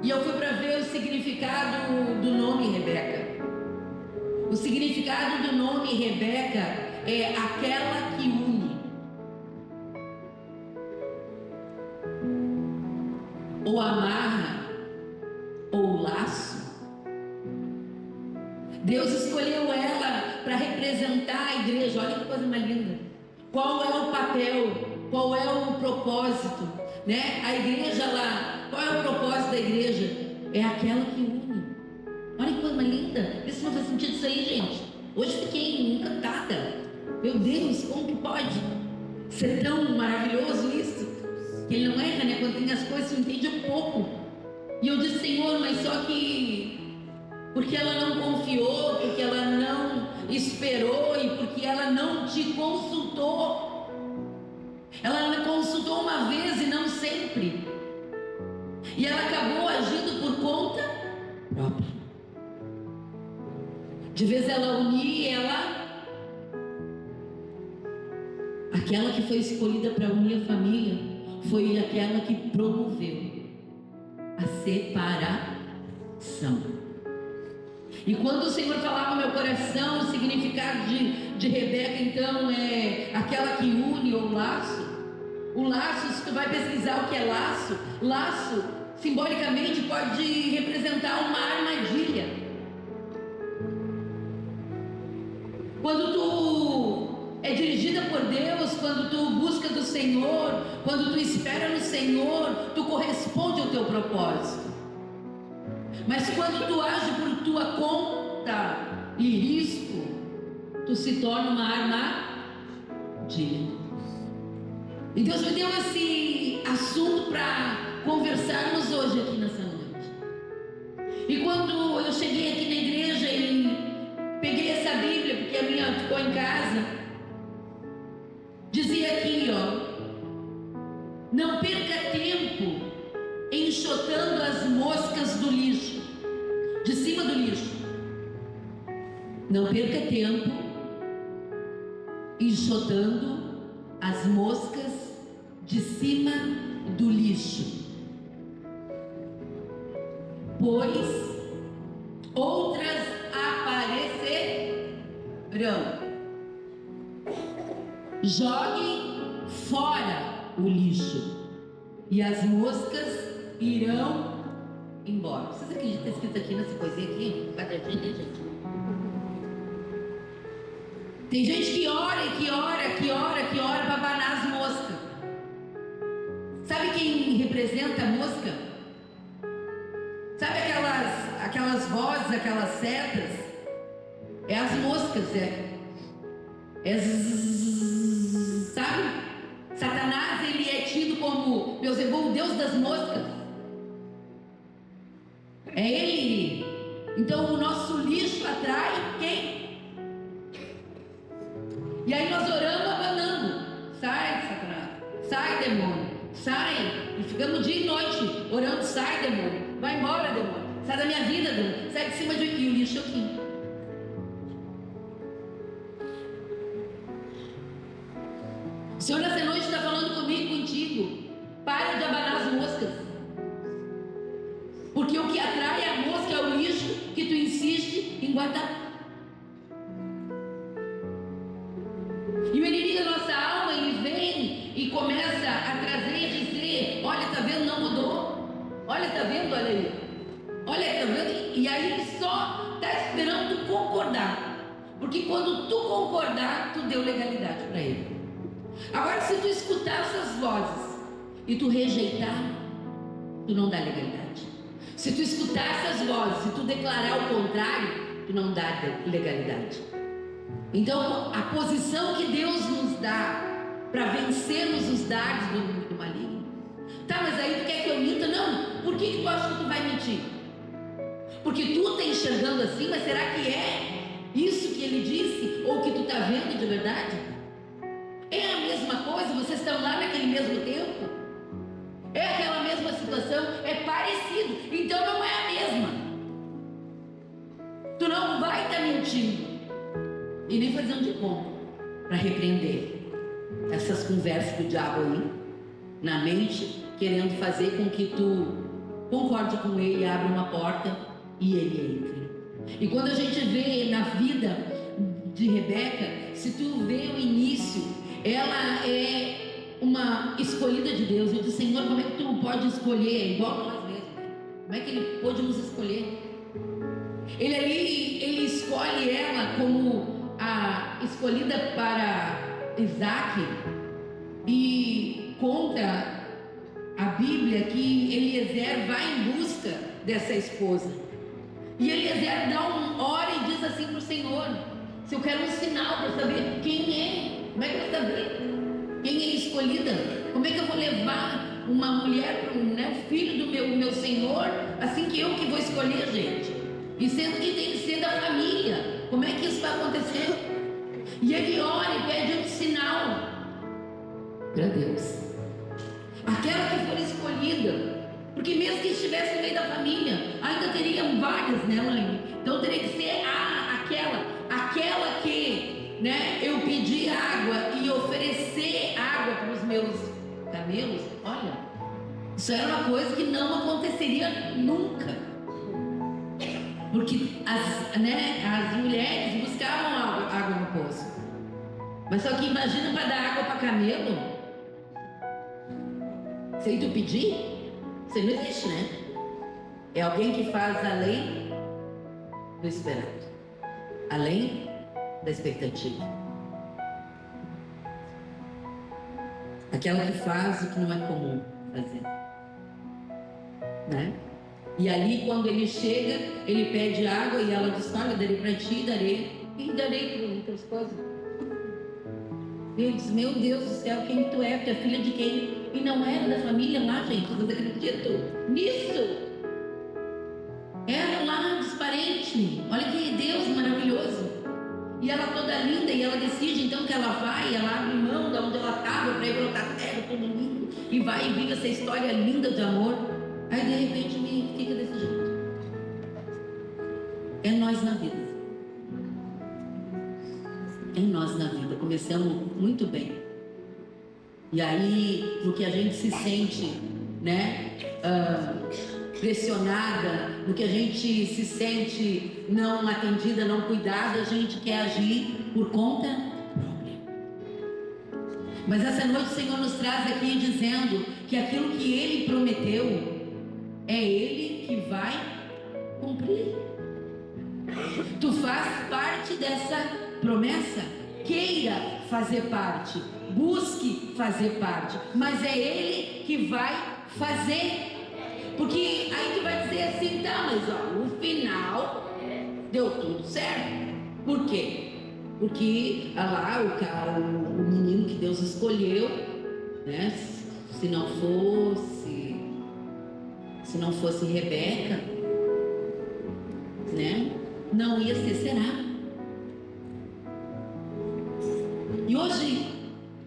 e eu fui para ver o significado do nome Rebeca. O significado do nome Rebeca é aquela que une, ou amarra, ou laço. Deus escolheu ela para representar a igreja. Olha que coisa mais linda. Qual é o papel? Qual é o propósito? Né? A igreja lá, qual é o propósito da igreja? É aquela que une. Olha que coisa mais linda. Isso não faz sentido isso aí, gente. Hoje fiquei encantada. Meu Deus, como que pode ser tão maravilhoso isso? Que ele não erra, né? Quando tem as coisas, você entende um pouco. E eu disse, Senhor, mas só que porque ela não confiou, porque ela não esperou e porque ela não te consultou. Ela consultou uma vez e não sempre. E ela acabou agindo por conta própria. De vez ela unir, aquela que foi escolhida para unir a família, foi aquela que promoveu a separação. E quando o Senhor falava no meu coração, o significado de Rebeca, então, é aquela que une ou laço. O laço, se tu vai pesquisar o que é laço, laço, simbolicamente, pode representar uma armadilha. Quando tu é dirigida por Deus, quando tu busca do Senhor, quando tu espera no Senhor, tu corresponde ao teu propósito. Mas quando tu age por tua conta e risco, tu se torna uma armadilha. E Deus me deu esse assunto para conversarmos hoje aqui nessa noite. E quando eu cheguei aqui na igreja e peguei essa Bíblia, porque a minha ficou em casa, dizia aqui, não perca tempo enxotando as moscas do lixo, de cima do lixo. Não perca tempo enxotando as moscas de cima do lixo, pois outras aparecerão. Jogue fora o lixo e as moscas irão embora. Vocês acreditam que está escrito aqui nessa coisinha aqui? Quadradinho, gente? Tem gente que ora para abanar as moscas. Sabe quem representa a mosca? aquelas vozes, aquelas setas, é as moscas, sabe? Satanás, ele é tido como Beelzebul, o Deus das moscas. É ele. Então o nosso lixo atrai quem? E aí nós oramos abanando. Sai, Satanás. Sai, demônio. Sai. E ficamos dia e noite orando. Sai, demônio. Vai embora, demônio. Sai da minha vida, demônio. Sai de cima de mim. E o lixo aqui. O Senhor nessa noite está falando comigo e contigo. Para de abanar as moscas. Porque o que atrai a mosca é o lixo que tu insiste em guardar. E o inimigo da nossa alma, ele vem e começa a trazer e dizer: olha, tá vendo, não mudou. Olha, tá vendo, olha aí. Olha, tá vendo? E aí ele só está esperando tu concordar. Porque quando tu concordar, tu deu legalidade para ele. Agora, se tu escutar essas vozes e tu rejeitar, tu não dá legalidade. Se tu escutar essas vozes e tu declarar o contrário, tu não dá legalidade. Então, a posição que Deus nos dá para vencermos os dardos do maligno. Tá, mas aí tu quer que eu minta? Não. Por que tu acha que tu vai mentir? Porque tu está enxergando assim, mas será que é isso que ele disse? Ou que tu está vendo de verdade? É a mesma coisa? Vocês estão lá naquele mesmo tempo? É aquela mesma situação? É parecido. Então não é a mesma. Tu não vai estar mentindo. E nem fazer um de conta para repreender essas conversas do diabo aí na mente, querendo fazer com que tu concorde com ele, abra uma porta e ele entre. E quando a gente vê na vida de Rebeca, se tu vê o início, ela é uma escolhida de Deus. Eu disse: Senhor, como é que tu pode escolher igual nós mesmos? Como é que ele pôde nos escolher? Ele escolhe ela como a escolhida para Isaac, e conta a Bíblia que Eliezer vai em busca dessa esposa. E Eliezer dá ora e diz assim para o Senhor: se eu quero um sinal para saber quem é, como é que eu vou saber quem é escolhida? Como é que eu vou levar uma mulher, o filho do meu Senhor, assim que eu que vou escolher, gente? E sendo que tem que ser da família, como é que isso vai acontecer? E ele ora e pede um sinal para Deus, aquela que for escolhida, porque mesmo que estivesse no meio da família, ainda teriam várias, né, mãe? Então teria que ser aquela que, né, eu pedir água e oferecer água para os meus camelos. Olha, isso era uma coisa que não aconteceria nunca. Porque as mulheres buscavam água no poço. Mas só que imagina para dar água para camelo. Sem tu pedir, você não existe, né? É alguém que faz além do esperado, além da expectativa. Aquela que faz o que não é comum fazer, né? E ali, quando ele chega, ele pede água e ela diz: olha, darei para ti, darei para outras coisas. Ele diz: meu Deus do céu, quem tu é? Tu é filha de quem? E não era da família lá, gente, vocês acreditam nisso? Era lá dos parentes. Olha que Deus maravilhoso. E ela toda linda, e ela decide então que ela vai, ela abre mão de onde ela estava para ir para outra terra, tudo lindo, e vai e vive essa história linda de amor. Aí de repente fica desse jeito. É nós na vida. É nós na vida. Começamos muito bem. E aí, no que a gente se sente, né, pressionada, no que a gente se sente não atendida, não cuidada, a gente quer agir por conta própria. Mas essa noite o Senhor nos traz aqui dizendo que aquilo que Ele prometeu, é Ele que vai cumprir. Tu faz parte dessa promessa. Queira fazer parte, busque fazer parte, mas é Ele que vai fazer. Porque aí tu vai dizer assim, tá, mas ó, no final deu tudo certo. Por quê? Porque lá o menino que Deus escolheu, né? Se não fosse Rebeca, né? Não ia ser Será. E hoje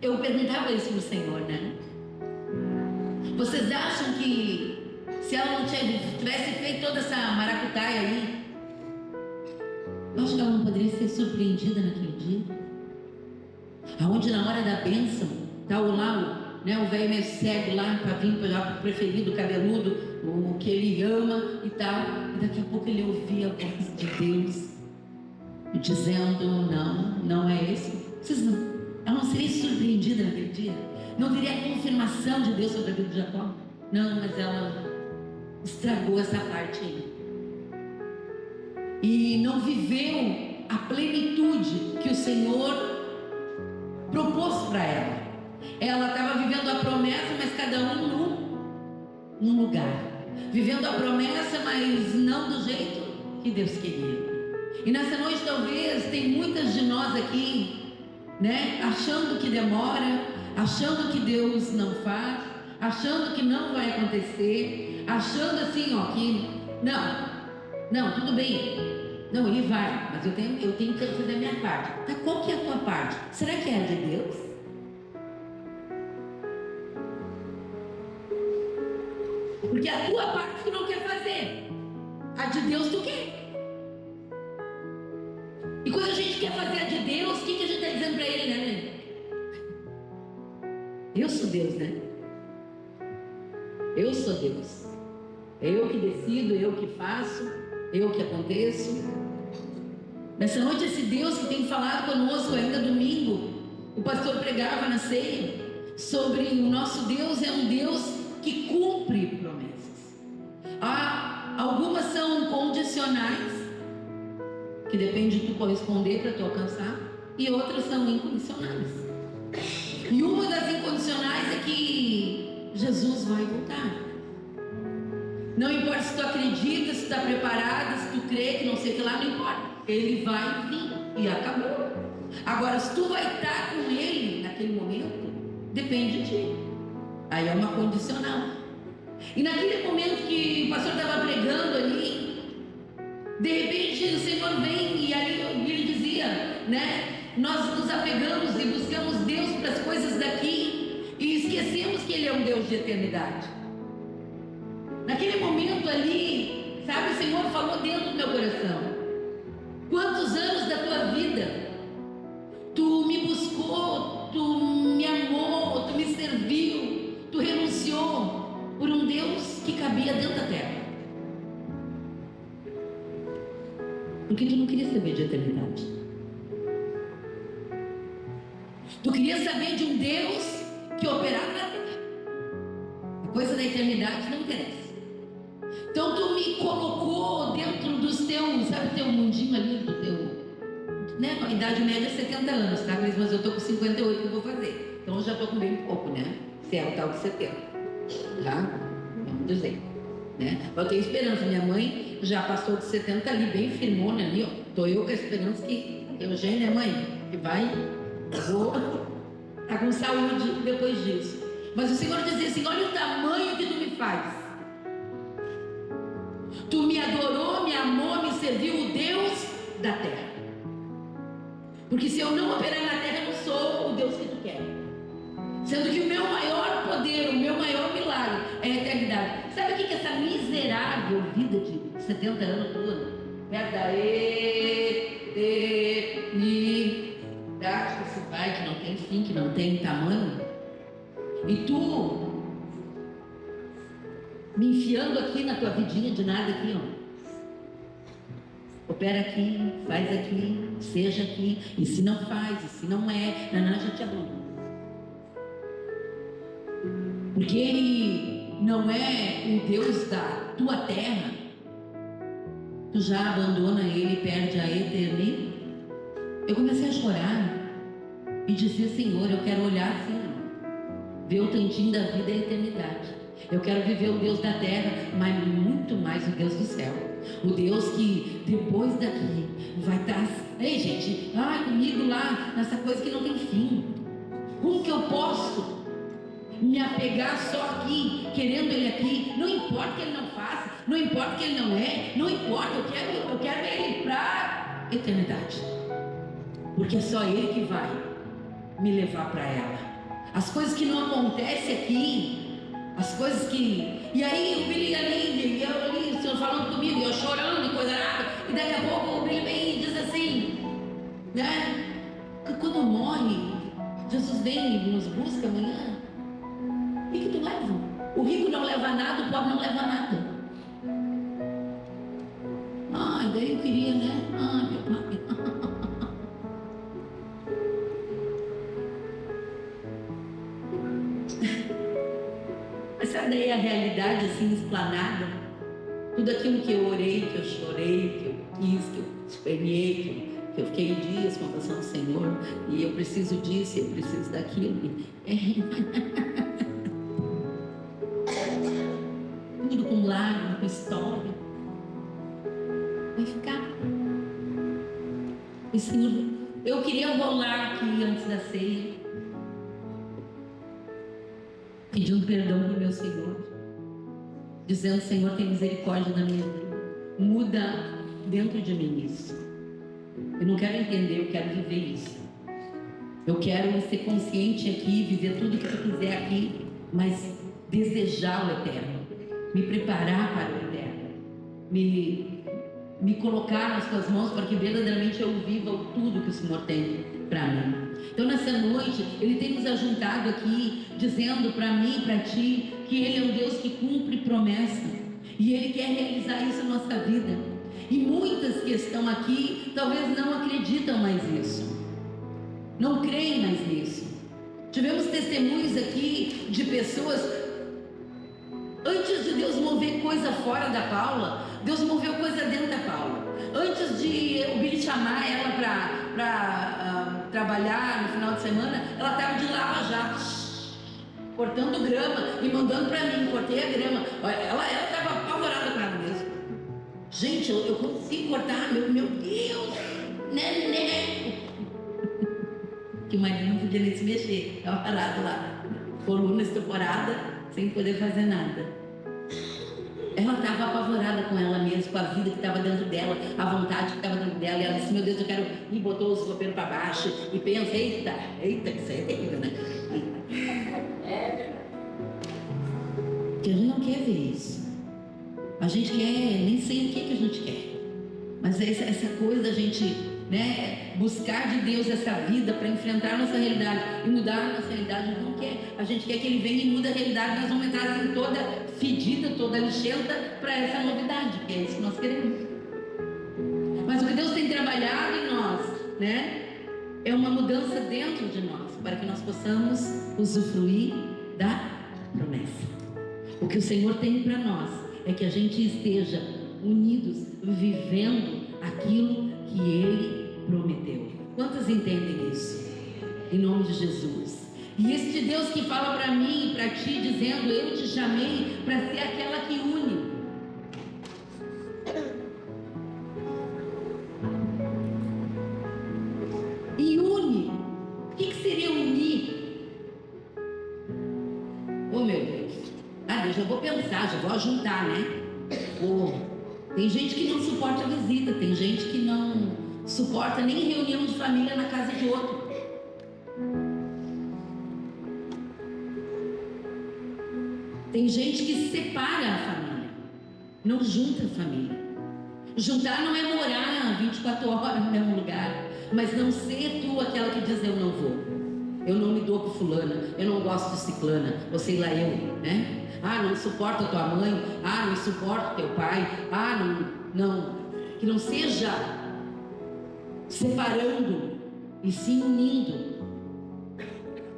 eu perguntava isso pro Senhor, né? Vocês acham que se ela não tivesse feito toda essa maracutaia aí, eu acho que ela não poderia ser surpreendida naquele dia? Aonde na hora da bênção, tá o velho meio cego lá, para vir para o preferido, cabeludo, o que ele ama e tal, e daqui a pouco ele ouvia a voz de Deus dizendo, não é esse. Ela não seria surpreendida naquele dia? Não teria a confirmação de Deus sobre a vida de Jacó? Não, mas ela estragou essa parte aí. E não viveu a plenitude que o Senhor propôs para ela. Ela estava vivendo a promessa, mas cada um num lugar. Vivendo a promessa, mas não do jeito que Deus queria. E nessa noite talvez tem muitas de nós aqui, né, achando que demora, achando que Deus não faz, achando que não vai acontecer, achando assim, ó, que não, tudo bem, não, ele vai, mas eu tenho que fazer a minha parte. Tá, qual que é a tua parte? Será que é a de Deus? Porque a tua parte tu não quer fazer, a de Deus tu quer. E quando a gente quer fazer a de Deus, o que a gente está dizendo para ele, né? Eu sou Deus, né? Eu sou Deus. É eu que decido, eu que faço, eu que aconteço. Nessa noite, esse Deus que tem falado conosco ainda domingo, o pastor pregava na ceia sobre o nosso Deus é um Deus que cumpre promessas. Algumas são condicionais, que depende de tu corresponder para tu alcançar, e outras são incondicionais. E uma das incondicionais é que Jesus vai voltar. Não importa se tu acredita, se tu está preparada, se tu crê que não sei o que lá, não importa. Ele vai vir e acabou. Agora, se tu vai estar com ele naquele momento, depende de ti. Aí é uma condicional. E naquele momento que o pastor estava pregando ali, de repente o Senhor vem e ali ele dizia, né? Nós nos apegamos e buscamos Deus para as coisas daqui e esquecemos que Ele é um Deus de eternidade. Naquele momento ali, sabe, o Senhor falou dentro do meu coração: quantos anos da tua vida tu me buscou, tu me amou, tu me serviu, tu renunciou por um Deus que cabia dentro da terra? Porque tu não queria saber de eternidade. Tu queria saber de um Deus que operava na terra. A coisa da eternidade não interessa. Então tu me colocou dentro dos teus, sabe, teu mundinho ali, do teu, né? A idade média é 70 anos, tá? Mas eu tô com 58 que eu vou fazer. Então eu já tô com bem pouco, né? Se é o tal de 70. Tá? Vamos dizer. Né? Eu tenho esperança. Minha mãe já passou de 70 ali, bem firmona ali, ó. Tô eu com a esperança que Eugênia, mãe, que vai, vou estar com saúde depois disso. Mas o Senhor dizia assim: olha o tamanho que tu me faz. Tu me adorou, me amou, me serviu, o Deus da terra. Porque se eu não operar na terra, eu não sou o Deus que tu quer. Sendo que o meu maior poder, o meu maior milagre é a eternidade. Sabe o que essa miserável vida de 70 anos tua, perto da eternidade, que se vai, que não tem fim, que não tem tamanho, e tu me enfiando aqui na tua vidinha de nada aqui, ó. Opera aqui, faz aqui, seja aqui, e se não faz, e se não é, a gente abandona. Porque Ele não é o Deus da tua terra, tu já abandona Ele e perde a eternidade. Eu comecei a chorar e dizer: Senhor, eu quero olhar assim, ver o tantinho da vida e a eternidade. Eu quero viver o Deus da terra, mas muito mais o Deus do céu. O Deus que depois daqui vai estar... Ei, gente, comigo lá, nessa coisa que não tem fim. Como que eu posso me apegar só aqui, querendo Ele aqui? Não importa o que Ele não faça, não importa o que Ele não é, não importa, eu quero Ele para a eternidade. Porque é só Ele que vai me levar para ela. As coisas que não acontecem aqui, as coisas que... E aí o Billy ali, eu ali, o Senhor falando comigo, eu chorando e coisa nada, e daqui a pouco o Billy vem e diz assim, né? Que quando morre, Jesus vem e nos busca amanhã. O que tu leva? O rico não leva nada, o pobre não leva nada. Daí eu queria, né? Meu pai. Mas sabe daí a realidade assim explanada? Tudo aquilo que eu orei, que eu chorei, que eu quis, que eu esperneei, que eu fiquei dias com a oração do Senhor, e eu preciso disso, eu preciso daquilo. Tudo com lágrimas, com história. Vai ficar. E Senhor, eu queria rolar aqui antes da ceia, pedindo perdão para o meu Senhor, dizendo: Senhor, tem misericórdia da minha vida, muda dentro de mim isso. Eu não quero entender, eu quero viver isso. Eu quero ser consciente aqui, viver tudo que tu quiser aqui, mas desejar o eterno, me preparar para o eterno, me colocar nas tuas mãos para que verdadeiramente eu viva tudo que o Senhor tem para mim. Então nessa noite Ele tem nos ajuntado aqui, dizendo para mim e para ti que Ele é um Deus que cumpre promessa, e Ele quer realizar isso na nossa vida. E muitas que estão aqui talvez não acreditam mais nisso, não creem mais nisso. Tivemos testemunhos aqui de pessoas, antes de Deus mover coisa fora da Paula, Deus moveu coisa dentro da Paula. Antes de o Billy chamar ela para trabalhar no final de semana, ela estava de lava já, cortando grama e mandando para mim, cortei a grama. Ela estava apavorada com ela mesma. Gente, eu consigo cortar, meu Deus, né? Que o marido não podia nem se mexer, estava parado lá, coluna estoporada, sem poder fazer nada. Ela estava apavorada com ela mesma, com a vida que estava dentro dela, a vontade que estava dentro dela. E ela disse: meu Deus, eu quero. E botou os roupeiro para baixo e pensa: eita, isso aí é terrível, né? Porque a gente não quer ver isso. A gente quer, nem sei o que a gente quer, mas essa coisa da gente, né, buscar de Deus essa vida para enfrentar a nossa realidade e mudar a nossa realidade. A gente não quer. A gente quer que Ele venha e mude a realidade. Nós vamos entrar assim toda fedida, toda lixenta para essa novidade, que é isso que nós queremos. Mas o que Deus tem trabalhado em nós, né, é uma mudança dentro de nós, para que nós possamos usufruir da promessa. O que o Senhor tem para nós é que a gente esteja unidos, vivendo aquilo que Ele prometeu. Quantos entendem isso? Em nome de Jesus. E este Deus que fala para mim e para ti, dizendo: eu te chamei para ser aquela que une. E une. O que seria unir? Oh meu Deus. Eu já vou pensar, já vou ajuntar, né? Tem gente que não suporta a visita, tem gente que não suporta nem reunião de família na casa de outro. Tem gente que separa a família, não junta a família. Juntar não é morar 24 horas no mesmo lugar, mas não ser tu aquela que diz: eu não vou, eu não me dou com fulana, eu não gosto de ciclana, ou sei lá eu, né? Não suporto a tua mãe, não suporto teu pai, não. Que não seja separando, e sim unindo,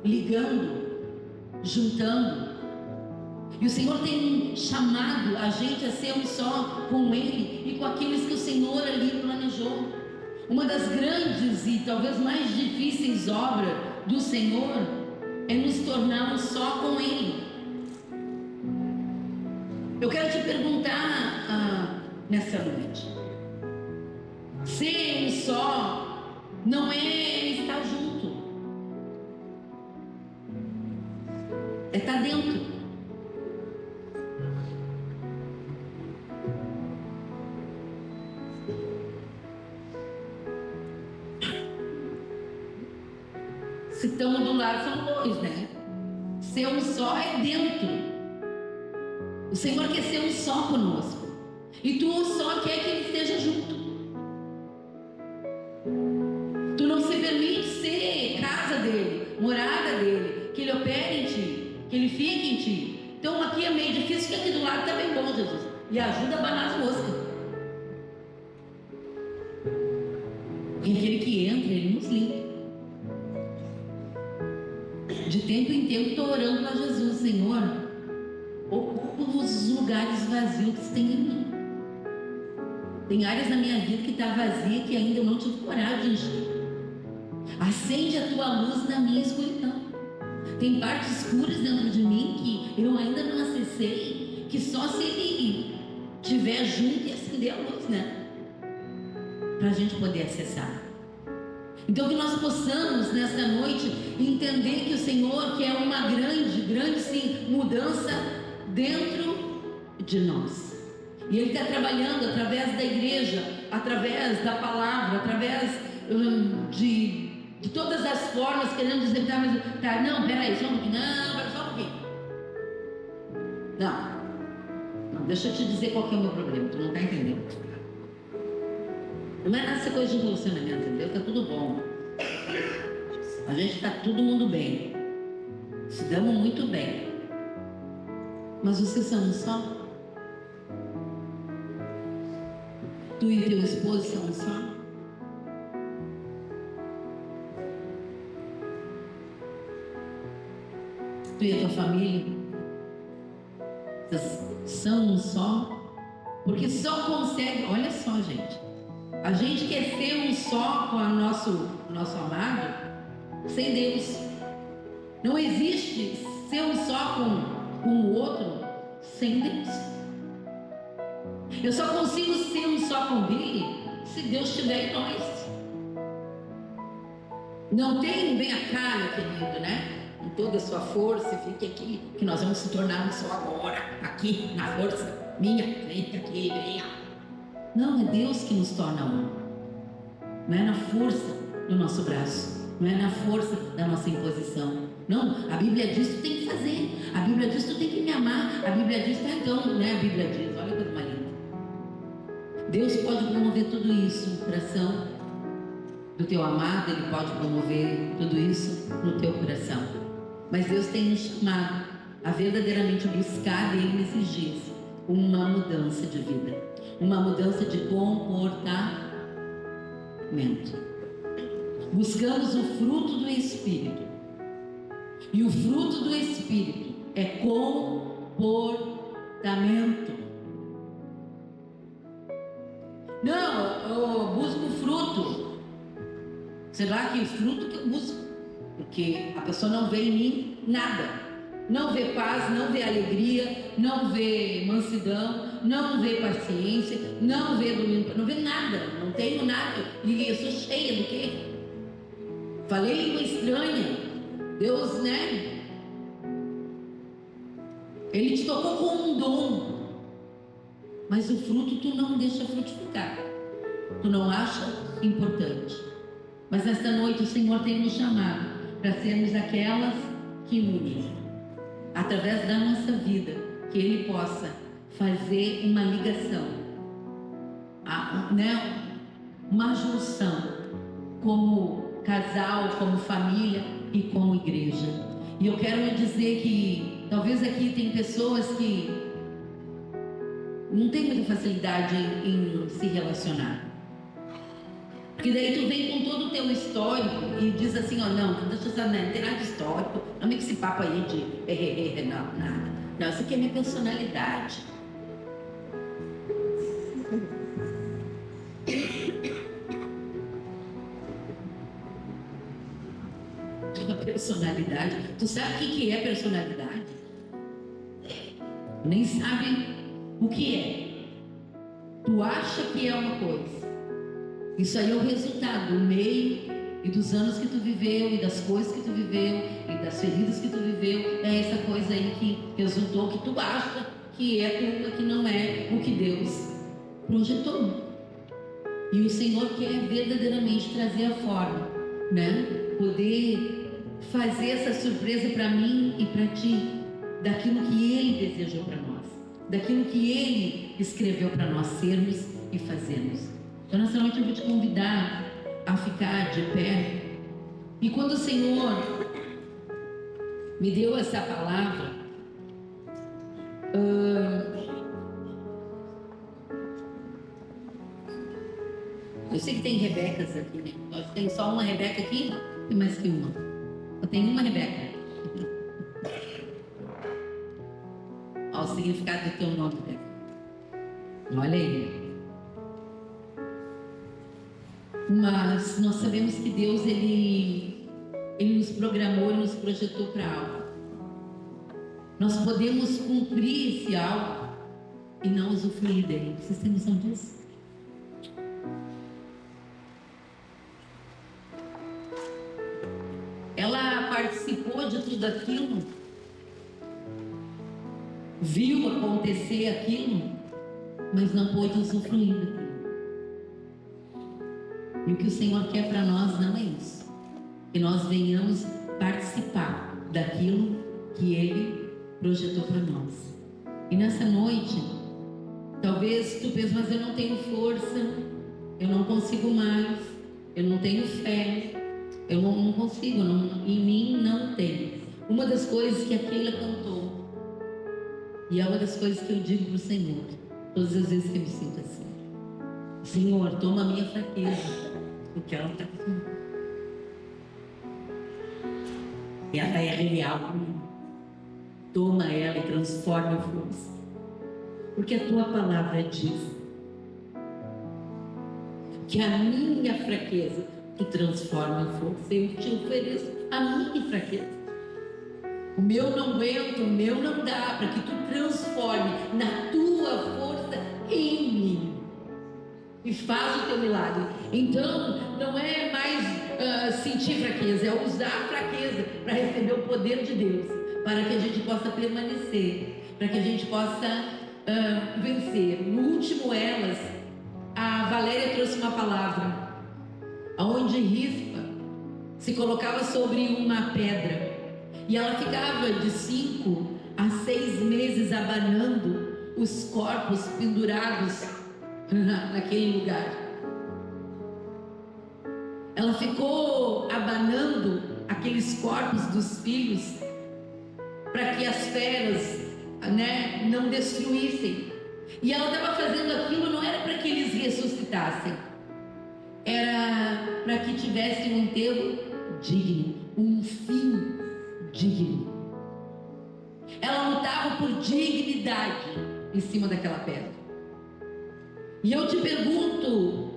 ligando, juntando. E o Senhor tem chamado a gente a ser um só com Ele e com aqueles que o Senhor ali planejou. Uma das grandes e talvez mais difíceis obras do Senhor é nos tornar um só com Ele. Eu quero te perguntar nessa noite: ser um só não é estar junto, é estar dentro. Se estamos do lado, são dois, né? Ser um só é dentro. O Senhor quer ser um só conosco. E tu só quer que Ele esteja junto. Tu não se permite ser casa dEle, morada dEle, que Ele opere em ti, que Ele fique em ti. Então aqui é meio difícil, que aqui do lado está bem bom, Jesus. E ajuda a abanar as moscas. E aquele que entra, Ele nos limpa. De tempo em tempo estou orando para Jesus: Senhor, ocupa os lugares vazios que tem em mim. Tem áreas na minha vida que está vazia, que ainda eu não tive coragem de encher. Acende a tua luz na minha escuridão. Tem partes escuras dentro de mim que eu ainda não acessei, que só se Ele estiver junto e acender a luz, né? Para a gente poder acessar. Então que nós possamos nesta noite entender que o Senhor quer uma grande sim, mudança dentro de nós. E Ele está trabalhando através da igreja, através da palavra, através de todas as formas, querendo dizer, não, peraí, só um pouquinho, só um pouquinho. Não, deixa eu te dizer qual que é o meu problema, tu não está entendendo. Não é nada essa coisa de relacionamento, entendeu? Está tudo bom. A gente está todo mundo bem. Se damos muito bem. Mas vocês são um só? Tu e teu esposo são um só? Tu e a tua família? Vocês são um só? Porque só consegue... Olha só, gente. A gente quer ser um só com o nosso amado sem Deus. Não existe ser um só com o outro sem Deus. Eu só consigo ser um só com Ele se Deus estiver em nós. Não tem bem a cara, querido, né? Com toda a sua força, fique aqui, que nós vamos se tornar um só agora, aqui, na força minha, vem aqui, venha. Não, é Deus que nos torna um. Não é na força do nosso braço, não é na força da nossa imposição. Não, a Bíblia diz que tu tem que fazer. A Bíblia diz que tu tem que me amar. A Bíblia diz, então, né? A Bíblia diz, olha que coisa mais linda. Deus pode promover tudo isso no coração do teu amado, Ele pode promover tudo isso no teu coração. Mas Deus tem nos chamado a verdadeiramente buscar dele nesses dias uma mudança de vida, uma mudança de comportamento. Buscamos o fruto do Espírito. E o fruto do Espírito é comportamento. Não, eu busco o fruto. Será que o fruto que eu busco? Porque a pessoa não vê em mim nada. Não vê paz, não vê alegria, não vê mansidão, não vê paciência, não vê domínio, não vê nada, não tenho nada. E eu sou cheia do quê? Falei língua estranha. Deus, né? Ele te tocou com um dom, mas o fruto tu não deixa frutificar, tu não acha importante. Mas nesta noite o Senhor tem nos chamado para sermos aquelas que unem, através da nossa vida, que Ele possa fazer uma ligação, né? Uma junção, como casal, como família e como igreja. E eu quero dizer que talvez aqui tem pessoas que não tem muita facilidade em se relacionar. Porque daí tu vem com todo o teu histórico e diz assim, ó, não, deixa eu saber, não tem nada de histórico, não vem com esse papo aí de não, nada. Não, isso aqui é minha personalidade. Tua personalidade. Tu sabe o que é personalidade? Nem sabe O que é? Tu acha que é uma coisa. Isso aí é o resultado do meio e dos anos que tu viveu, e das coisas que tu viveu, e das feridas que tu viveu. É essa coisa aí que resultou, que tu acha que é tua, que não é o que Deus projetou. E o Senhor quer verdadeiramente trazer a forma, né? Poder fazer essa surpresa para mim e para ti, daquilo que Ele desejou para nós, daquilo que Ele escreveu para nós sermos e fazermos. Então, nessa noite eu vou te convidar a ficar de pé. E quando o Senhor me deu essa palavra, eu sei que tem Rebecas aqui, né? Nós temos só uma Rebeca aqui, tem mais que uma. Eu tenho uma Rebeca. Olha o significado do teu nome, Rebeca. Olha aí. Mas nós sabemos que Deus, Ele nos programou, Ele nos projetou para algo. Nós podemos cumprir esse algo e não usufruir dele. Vocês têm noção disso? Ela participou de tudo aquilo, viu acontecer aquilo, mas não pôde usufruir daquilo. E o que o Senhor quer para nós não é isso. Que nós venhamos participar daquilo que Ele projetou para nós. E nessa noite, talvez tu pense, mas eu não tenho força, eu não consigo mais, eu não tenho fé, eu não consigo, em mim não tem. Uma das coisas que a Keila cantou, e é uma das coisas que eu digo para o Senhor, todas as vezes que eu me sinto assim: Senhor, toma a minha fraqueza, porque ela está aqui. E ela é real. Toma ela e transforma em força. Porque a tua palavra diz que a minha fraqueza tu transforma em força. Eu te ofereço a minha fraqueza. O meu não aguento, o meu não dá, para que tu transforme na tua força em mim. E faz o teu milagre. Então, não é mais sentir fraqueza, é usar a fraqueza para receber o poder de Deus, para que a gente possa permanecer, para que a gente possa vencer. No último Elas, a Valéria trouxe uma palavra, onde Rispa se colocava sobre uma pedra, e ela ficava de 5 a 6 meses abanando os corpos pendurados naquele lugar. Ela ficou abanando aqueles corpos dos filhos para que as feras, né, não destruíssem. E ela estava fazendo aquilo, não era para que eles ressuscitassem, era para que tivessem um enterro digno, um fim digno. Ela lutava por dignidade em cima daquela pedra. E eu te pergunto,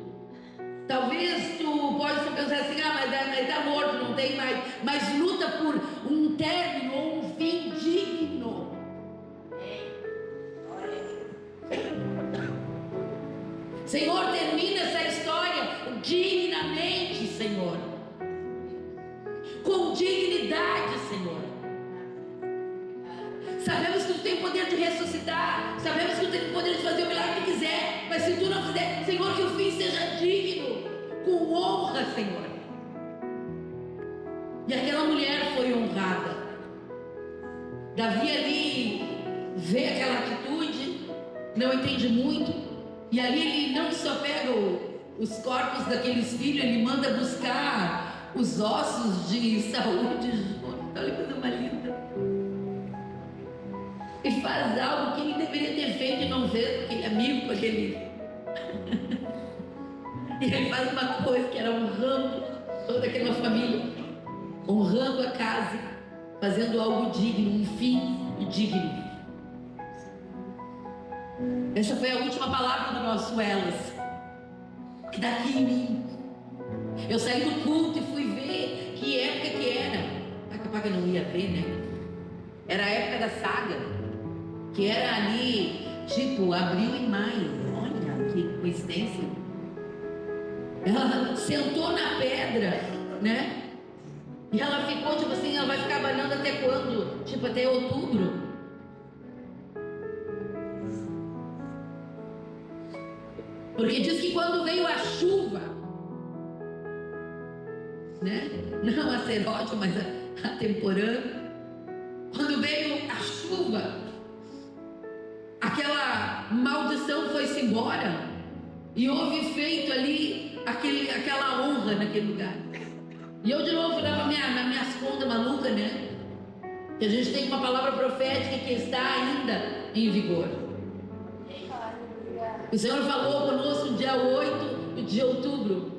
talvez tu pode pensar assim: mas ele está morto, não tem mais. Mas luta por um término ou um fim digno. Senhor, termina essa história dignamente, Senhor. Com dignidade, Senhor. Sabemos que tu tem o poder de ressuscitar, sabemos que tu tem o poder de fazer o milagre que quiser, mas se tu não fizer, Senhor, que o fim seja digno, com honra, Senhor. E aquela mulher foi honrada. Davi ali vê aquela atitude, não entende muito, e ali ele não só pega os corpos daqueles filhos, ele manda buscar os ossos de Saúl, de Jonathan, olha que coisa mais linda. E faz algo que ele deveria ter feito e não fez, porque ele é amigo com aquele. E ele faz uma coisa que era honrando toda aquela família, honrando a casa, fazendo algo digno, um fim digno. Essa foi a última palavra do nosso Elas. Que daqui em mim. Eu saí do culto e fui ver que época que era. Capaz que eu não ia ver, né? Era a época da saga. que era ali, tipo, abril e maio. Olha que coincidência. Ela sentou na pedra, né? E ela ficou, tipo assim, ela vai ficar banhando até quando? Tipo, até outubro. Porque diz que quando veio a chuva, né? Não a seródio, mas a temporã. Quando veio a chuva, aquela maldição foi-se embora. E houve feito ali aquela honra naquele lugar. E eu de novo dava nas minhas contas malucas, né? Que a gente tem uma palavra profética que está ainda em vigor. O Senhor falou conosco no dia 8 de outubro,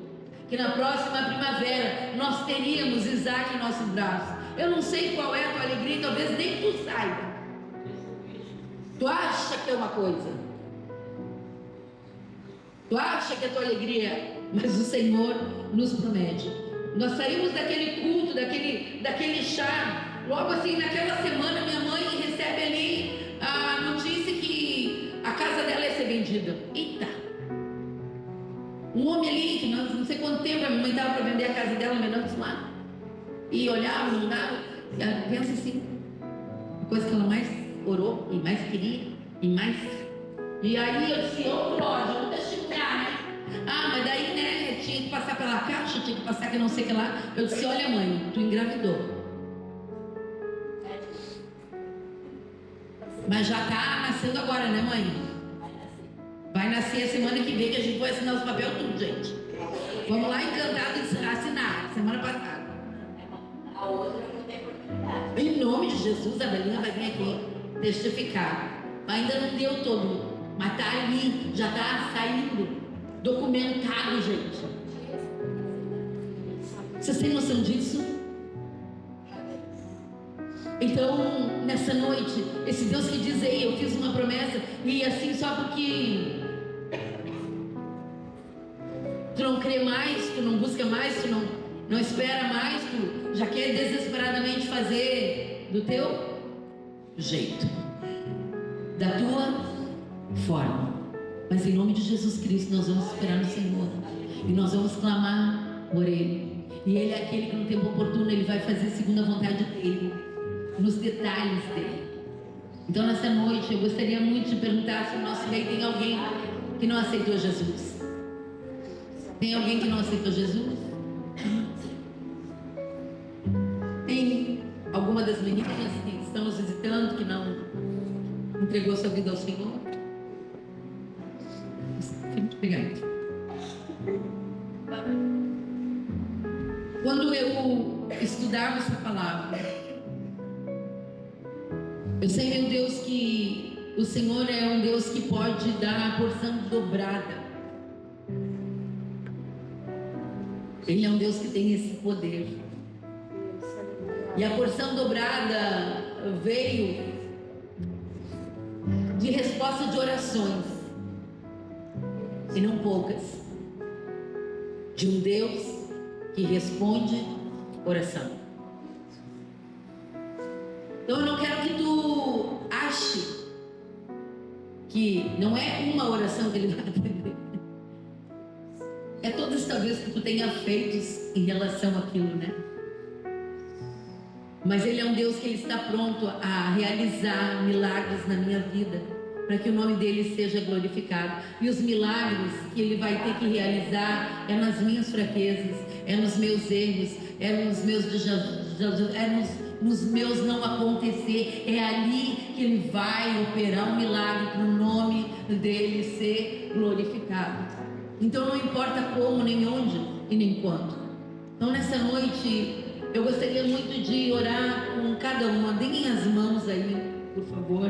que na próxima primavera nós teríamos Isaac em nossos braços. Eu não sei qual é a tua alegria, talvez nem tu saiba. Tu acha que é uma coisa, tu acha que é a tua alegria, mas o Senhor nos promete. Nós saímos daquele culto, daquele chá. Logo assim, naquela semana, minha mãe recebe ali a notícia que a casa dela ia ser vendida. Eita! Um homem ali, que nós não sei quanto tempo a minha mãe estava para vender a casa dela, menores lá. E olhava, não dava. E ela pensa assim, a coisa que ela mais orou, e mais queria, e mais. E aí eu disse, ô Cláudia, vamos testemunhar, né? Ah, mas daí, né, tinha que passar pela caixa, tinha que passar que não sei o que lá. Eu disse, olha mãe, tu engravidou. Mas já tá nascendo agora, né mãe? Vai nascer a semana que vem, que a gente vai assinar os papéis tudo, gente. Vamos lá, encantado de assinar, semana passada. A outra não tem oportunidade. Em nome de Jesus, a Belinha vai vir aqui testificar. Ainda não deu todo, mas tá ali, já tá saindo, documentado, gente. Vocês têm noção disso? Então, nessa noite, esse Deus que diz aí, eu fiz uma promessa, e assim só porque tu não crê mais, tu não busca mais, tu não espera mais, tu já quer desesperadamente fazer do teu jeito, da tua forma. Mas em nome de Jesus Cristo nós vamos esperar no Senhor e nós vamos clamar por Ele, e Ele é aquele que no tempo oportuno Ele vai fazer segundo a vontade dEle, nos detalhes dEle. Então nessa noite eu gostaria muito de perguntar se no nosso meio tem alguém que não aceitou Jesus. Tem alguém que não aceitou Jesus? Tem alguma das meninas que estão nos visitando que não entregou sua vida ao Senhor? Obrigada. Quando eu estudava essa palavra, eu sei, meu Deus, que o Senhor é um Deus que pode dar a porção dobrada. Ele é um Deus que tem esse poder. E a porção dobrada veio de resposta de orações, e não poucas, de um Deus que responde oração. Então eu não quero que tu ache que não é uma oração que Ele vai atender, é todas talvez que tu tenha feito em relação àquilo, né? Mas Ele é um Deus que Ele está pronto a realizar milagres na minha vida, para que o nome dEle seja glorificado. E os milagres que Ele vai ter que realizar é nas minhas fraquezas, é nos meus erros, é nos meus não acontecer. É ali que Ele vai operar um milagre para o nome dEle ser glorificado. Então não importa como, nem onde e nem quando. Então nessa noite eu gostaria muito de orar com cada uma. Deem as mãos aí, por favor.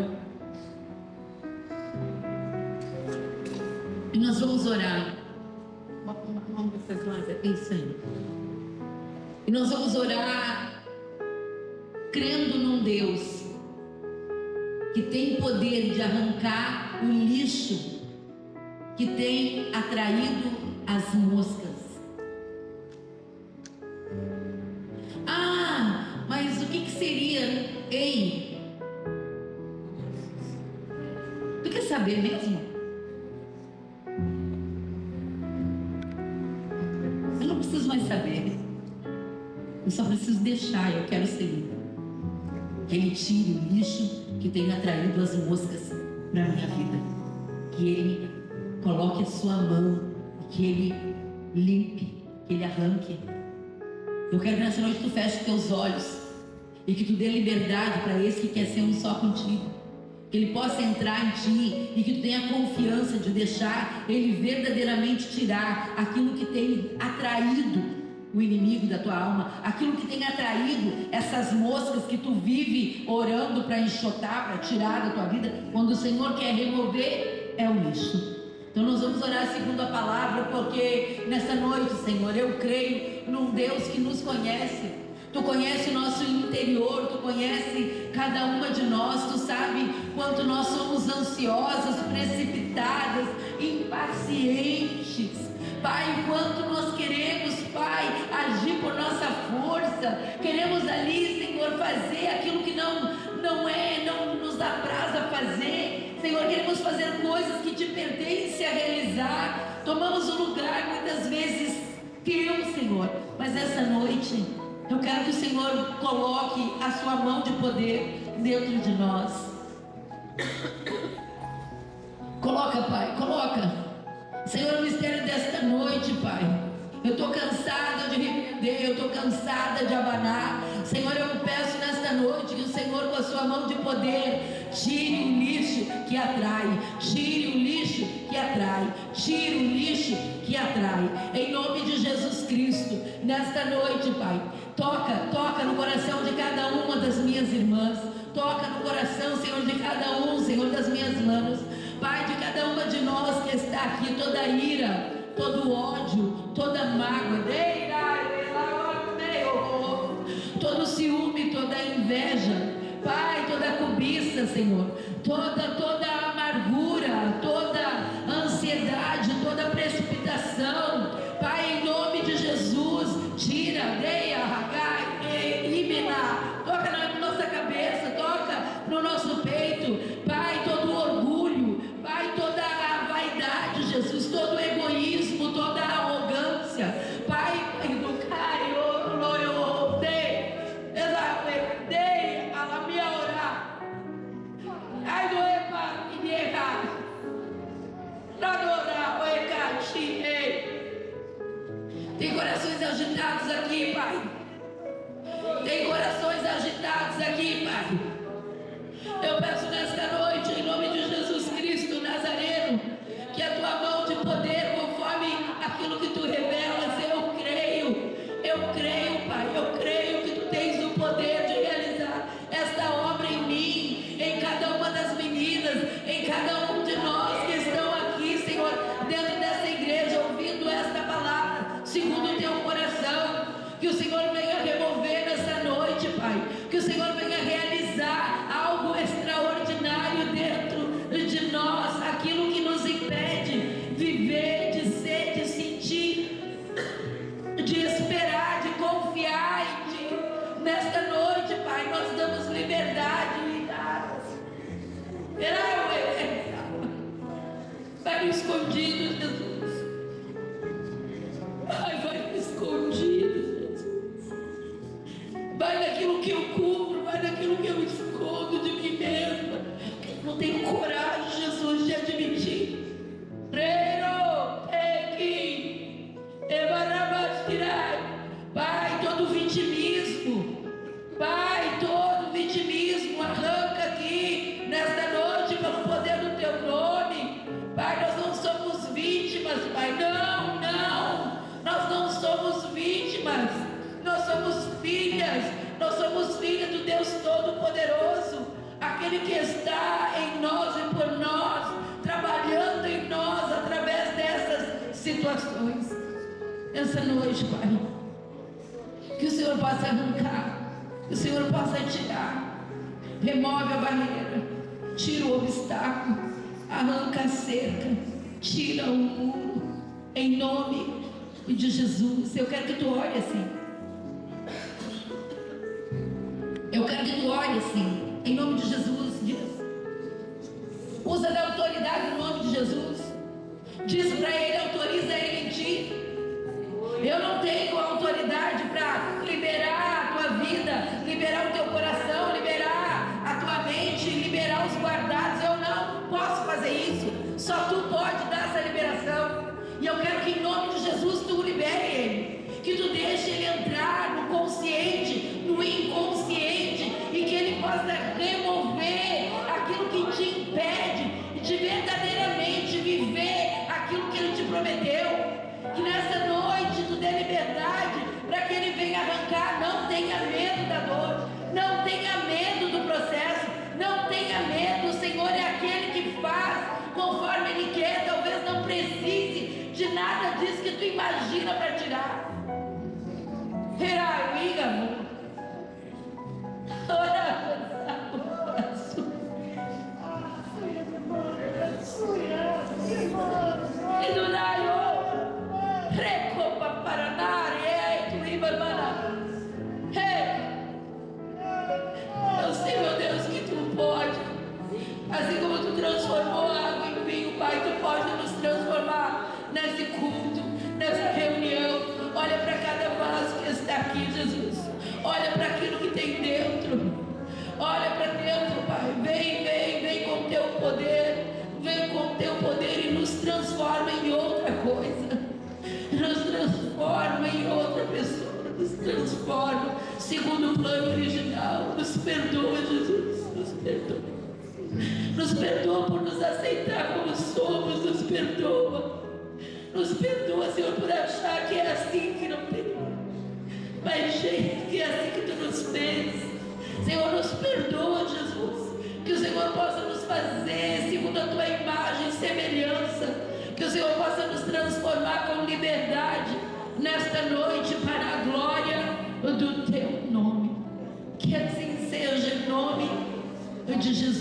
E nós vamos orar. Vamos dessas lá, isso aí. E nós vamos orar crendo num Deus que tem poder de arrancar o lixo que tem atraído as moscas. Mas o que seria? Ei, Tu quer saber mesmo? Eu não preciso mais saber. Eu só preciso deixar, eu quero seguir. Que Ele tire o lixo que tem atraído as moscas para a minha vida. Que Ele coloque a sua mão, que Ele limpe, que Ele arranque. Eu quero que nessa noite tu feche os teus olhos e que tu dê liberdade para esse que quer ser um só contigo. Que Ele possa entrar em ti e que tu tenha confiança de deixar Ele verdadeiramente tirar aquilo que tem atraído o inimigo da tua alma, aquilo que tem atraído essas moscas que tu vive orando para enxotar, para tirar da tua vida. Quando o Senhor quer remover, é o lixo. Então nós vamos orar segundo a palavra, porque nessa noite, Senhor, eu creio num Deus que nos conhece. Tu conhece o nosso interior, Tu conhece cada uma de nós, Tu sabe quanto nós somos ansiosas, precipitadas, impacientes. Pai, o quanto nós queremos, Pai, agir por nossa força. Queremos ali, Senhor, fazer aquilo que não nos apraz a fazer. Senhor, queremos fazer coisas que Te pertencem a realizar. Tomamos um lugar muitas vezes Teu, Senhor, mas essa noite eu quero que o Senhor coloque a Sua mão de poder dentro de nós. Coloca, Pai, coloca. Senhor, o mistério desta noite, Pai. Eu estou cansada de repreender, eu estou cansada de abanar. Senhor, eu peço nesta noite que o Senhor, com a Sua mão de poder, tire o lixo que atrai, tire o lixo que atrai, tire o lixo que atrai. Em nome de Jesus Cristo, nesta noite, Pai, toca no coração de cada uma das minhas irmãs. Toca no coração, Senhor, de cada um, Senhor, das minhas manos. Pai, de cada uma de nós que está aqui, toda ira, todo ódio, toda mágoa, todo ciúme, toda inveja, Pai, toda cobiça, Senhor, toda amargura, toda ansiedade, toda precipitação, Pai, em nome de Jesus, tira, toca na nossa cabeça, toca no nosso peito, Pai, todo orgulho, Pai, toda a vaidade, Jesus, todo o egoísmo, toda a arrogância, Pai, tem corações agitados aqui, Pai. Tem corações agitados aqui, Pai. Eu peço nesta noite, em nome de Jesus Cristo Nazareno, que a Tua mão de poder, conforme aquilo que Tu revelas, eu creio, Pai, eu creio que Tu tens o poder de realizar esta obra em mim, em cada uma das meninas, em cada um de nós que estão aqui, Senhor, dentro dessa igreja, ouvindo esta palavra, segundo o Teu coração. Que o Senhor venha remover nessa noite, Pai, que o Senhor venha realizar algo extraordinário dentro de nós, aquilo que nos impede viver, de ser, de sentir, de esperar, de confiar em Ti. Nesta noite, Pai, nós damos liberdade. Vai no escondido, Jesus. Vai no escondido, Jesus. Vai naquilo que eu cubro, vai naquilo que eu escondo de mim mesma. Eu não tenho coragem, Jesus, de admitir. Pai, todo vitimismo, Pai, todo vitimismo, arranca aqui nesta noite pelo poder do Teu nome. Pai, nós não somos vítimas, Pai, não, nós não somos vítimas, nós somos filhas do Deus Todo-Poderoso, aquele que está em nós e por nós, trabalhando em nós através dessas situações. Essa noite, Pai, que o Senhor possa arrancar, que o Senhor possa tirar, remove a barreira, tira o obstáculo, arranca a cerca, tira o muro, em nome de Jesus. Eu quero que tu olhe assim. Eu quero que tu olhe assim, em nome de Jesus. Diz: o Usa da autoridade no nome de Jesus. Diz para ele, autoriza ele em ti. Eu não tenho autoridade para liberar a tua vida, liberar o teu coração, liberar a tua mente, liberar os guardados. Eu não posso fazer isso. Só tu pode dar essa liberação. E eu quero que em nome de Jesus tu libere ele. Que tu deixe ele entrar no consciente, no inconsciente, e que ele possa remover aquilo que te impede de verdadeiramente viver aquilo que ele te prometeu. Que nessa noite tu dê liberdade para que ele venha arrancar. Não tenha medo da dor, não tenha medo do processo, não tenha medo. O Senhor é aquele que faz conforme ele quer. Talvez não precise de nada disso que tu imagina para tirar. Eu sei, meu Deus, que tu pode. Assim como tu transformou a água em vinho, Pai, tu pode nos transformar nesse culto, nessa reunião. Olha para cada vaso que está aqui, Jesus. Olha para aquilo que tem dentro. Olha para dentro, Pai. Vem com teu poder. Vem com teu poder e nos transforma em outra coisa. Nos transforma em outra pessoa. Nos transforma segundo o plano original. Nos perdoa, Jesus. Nos perdoa. Nos perdoa por nos aceitar como somos. Nos perdoa. Nos perdoa, Senhor, por achar que é assim que não tem mais jeito, que é assim que tu nos fez. Senhor, nos perdoa, Jesus. Que o Senhor possa nos fazer segundo a tua imagem e semelhança. Que o Senhor possa nos transformar com liberdade nesta noite para a glória do teu nome. Que assim seja em nome de Jesus.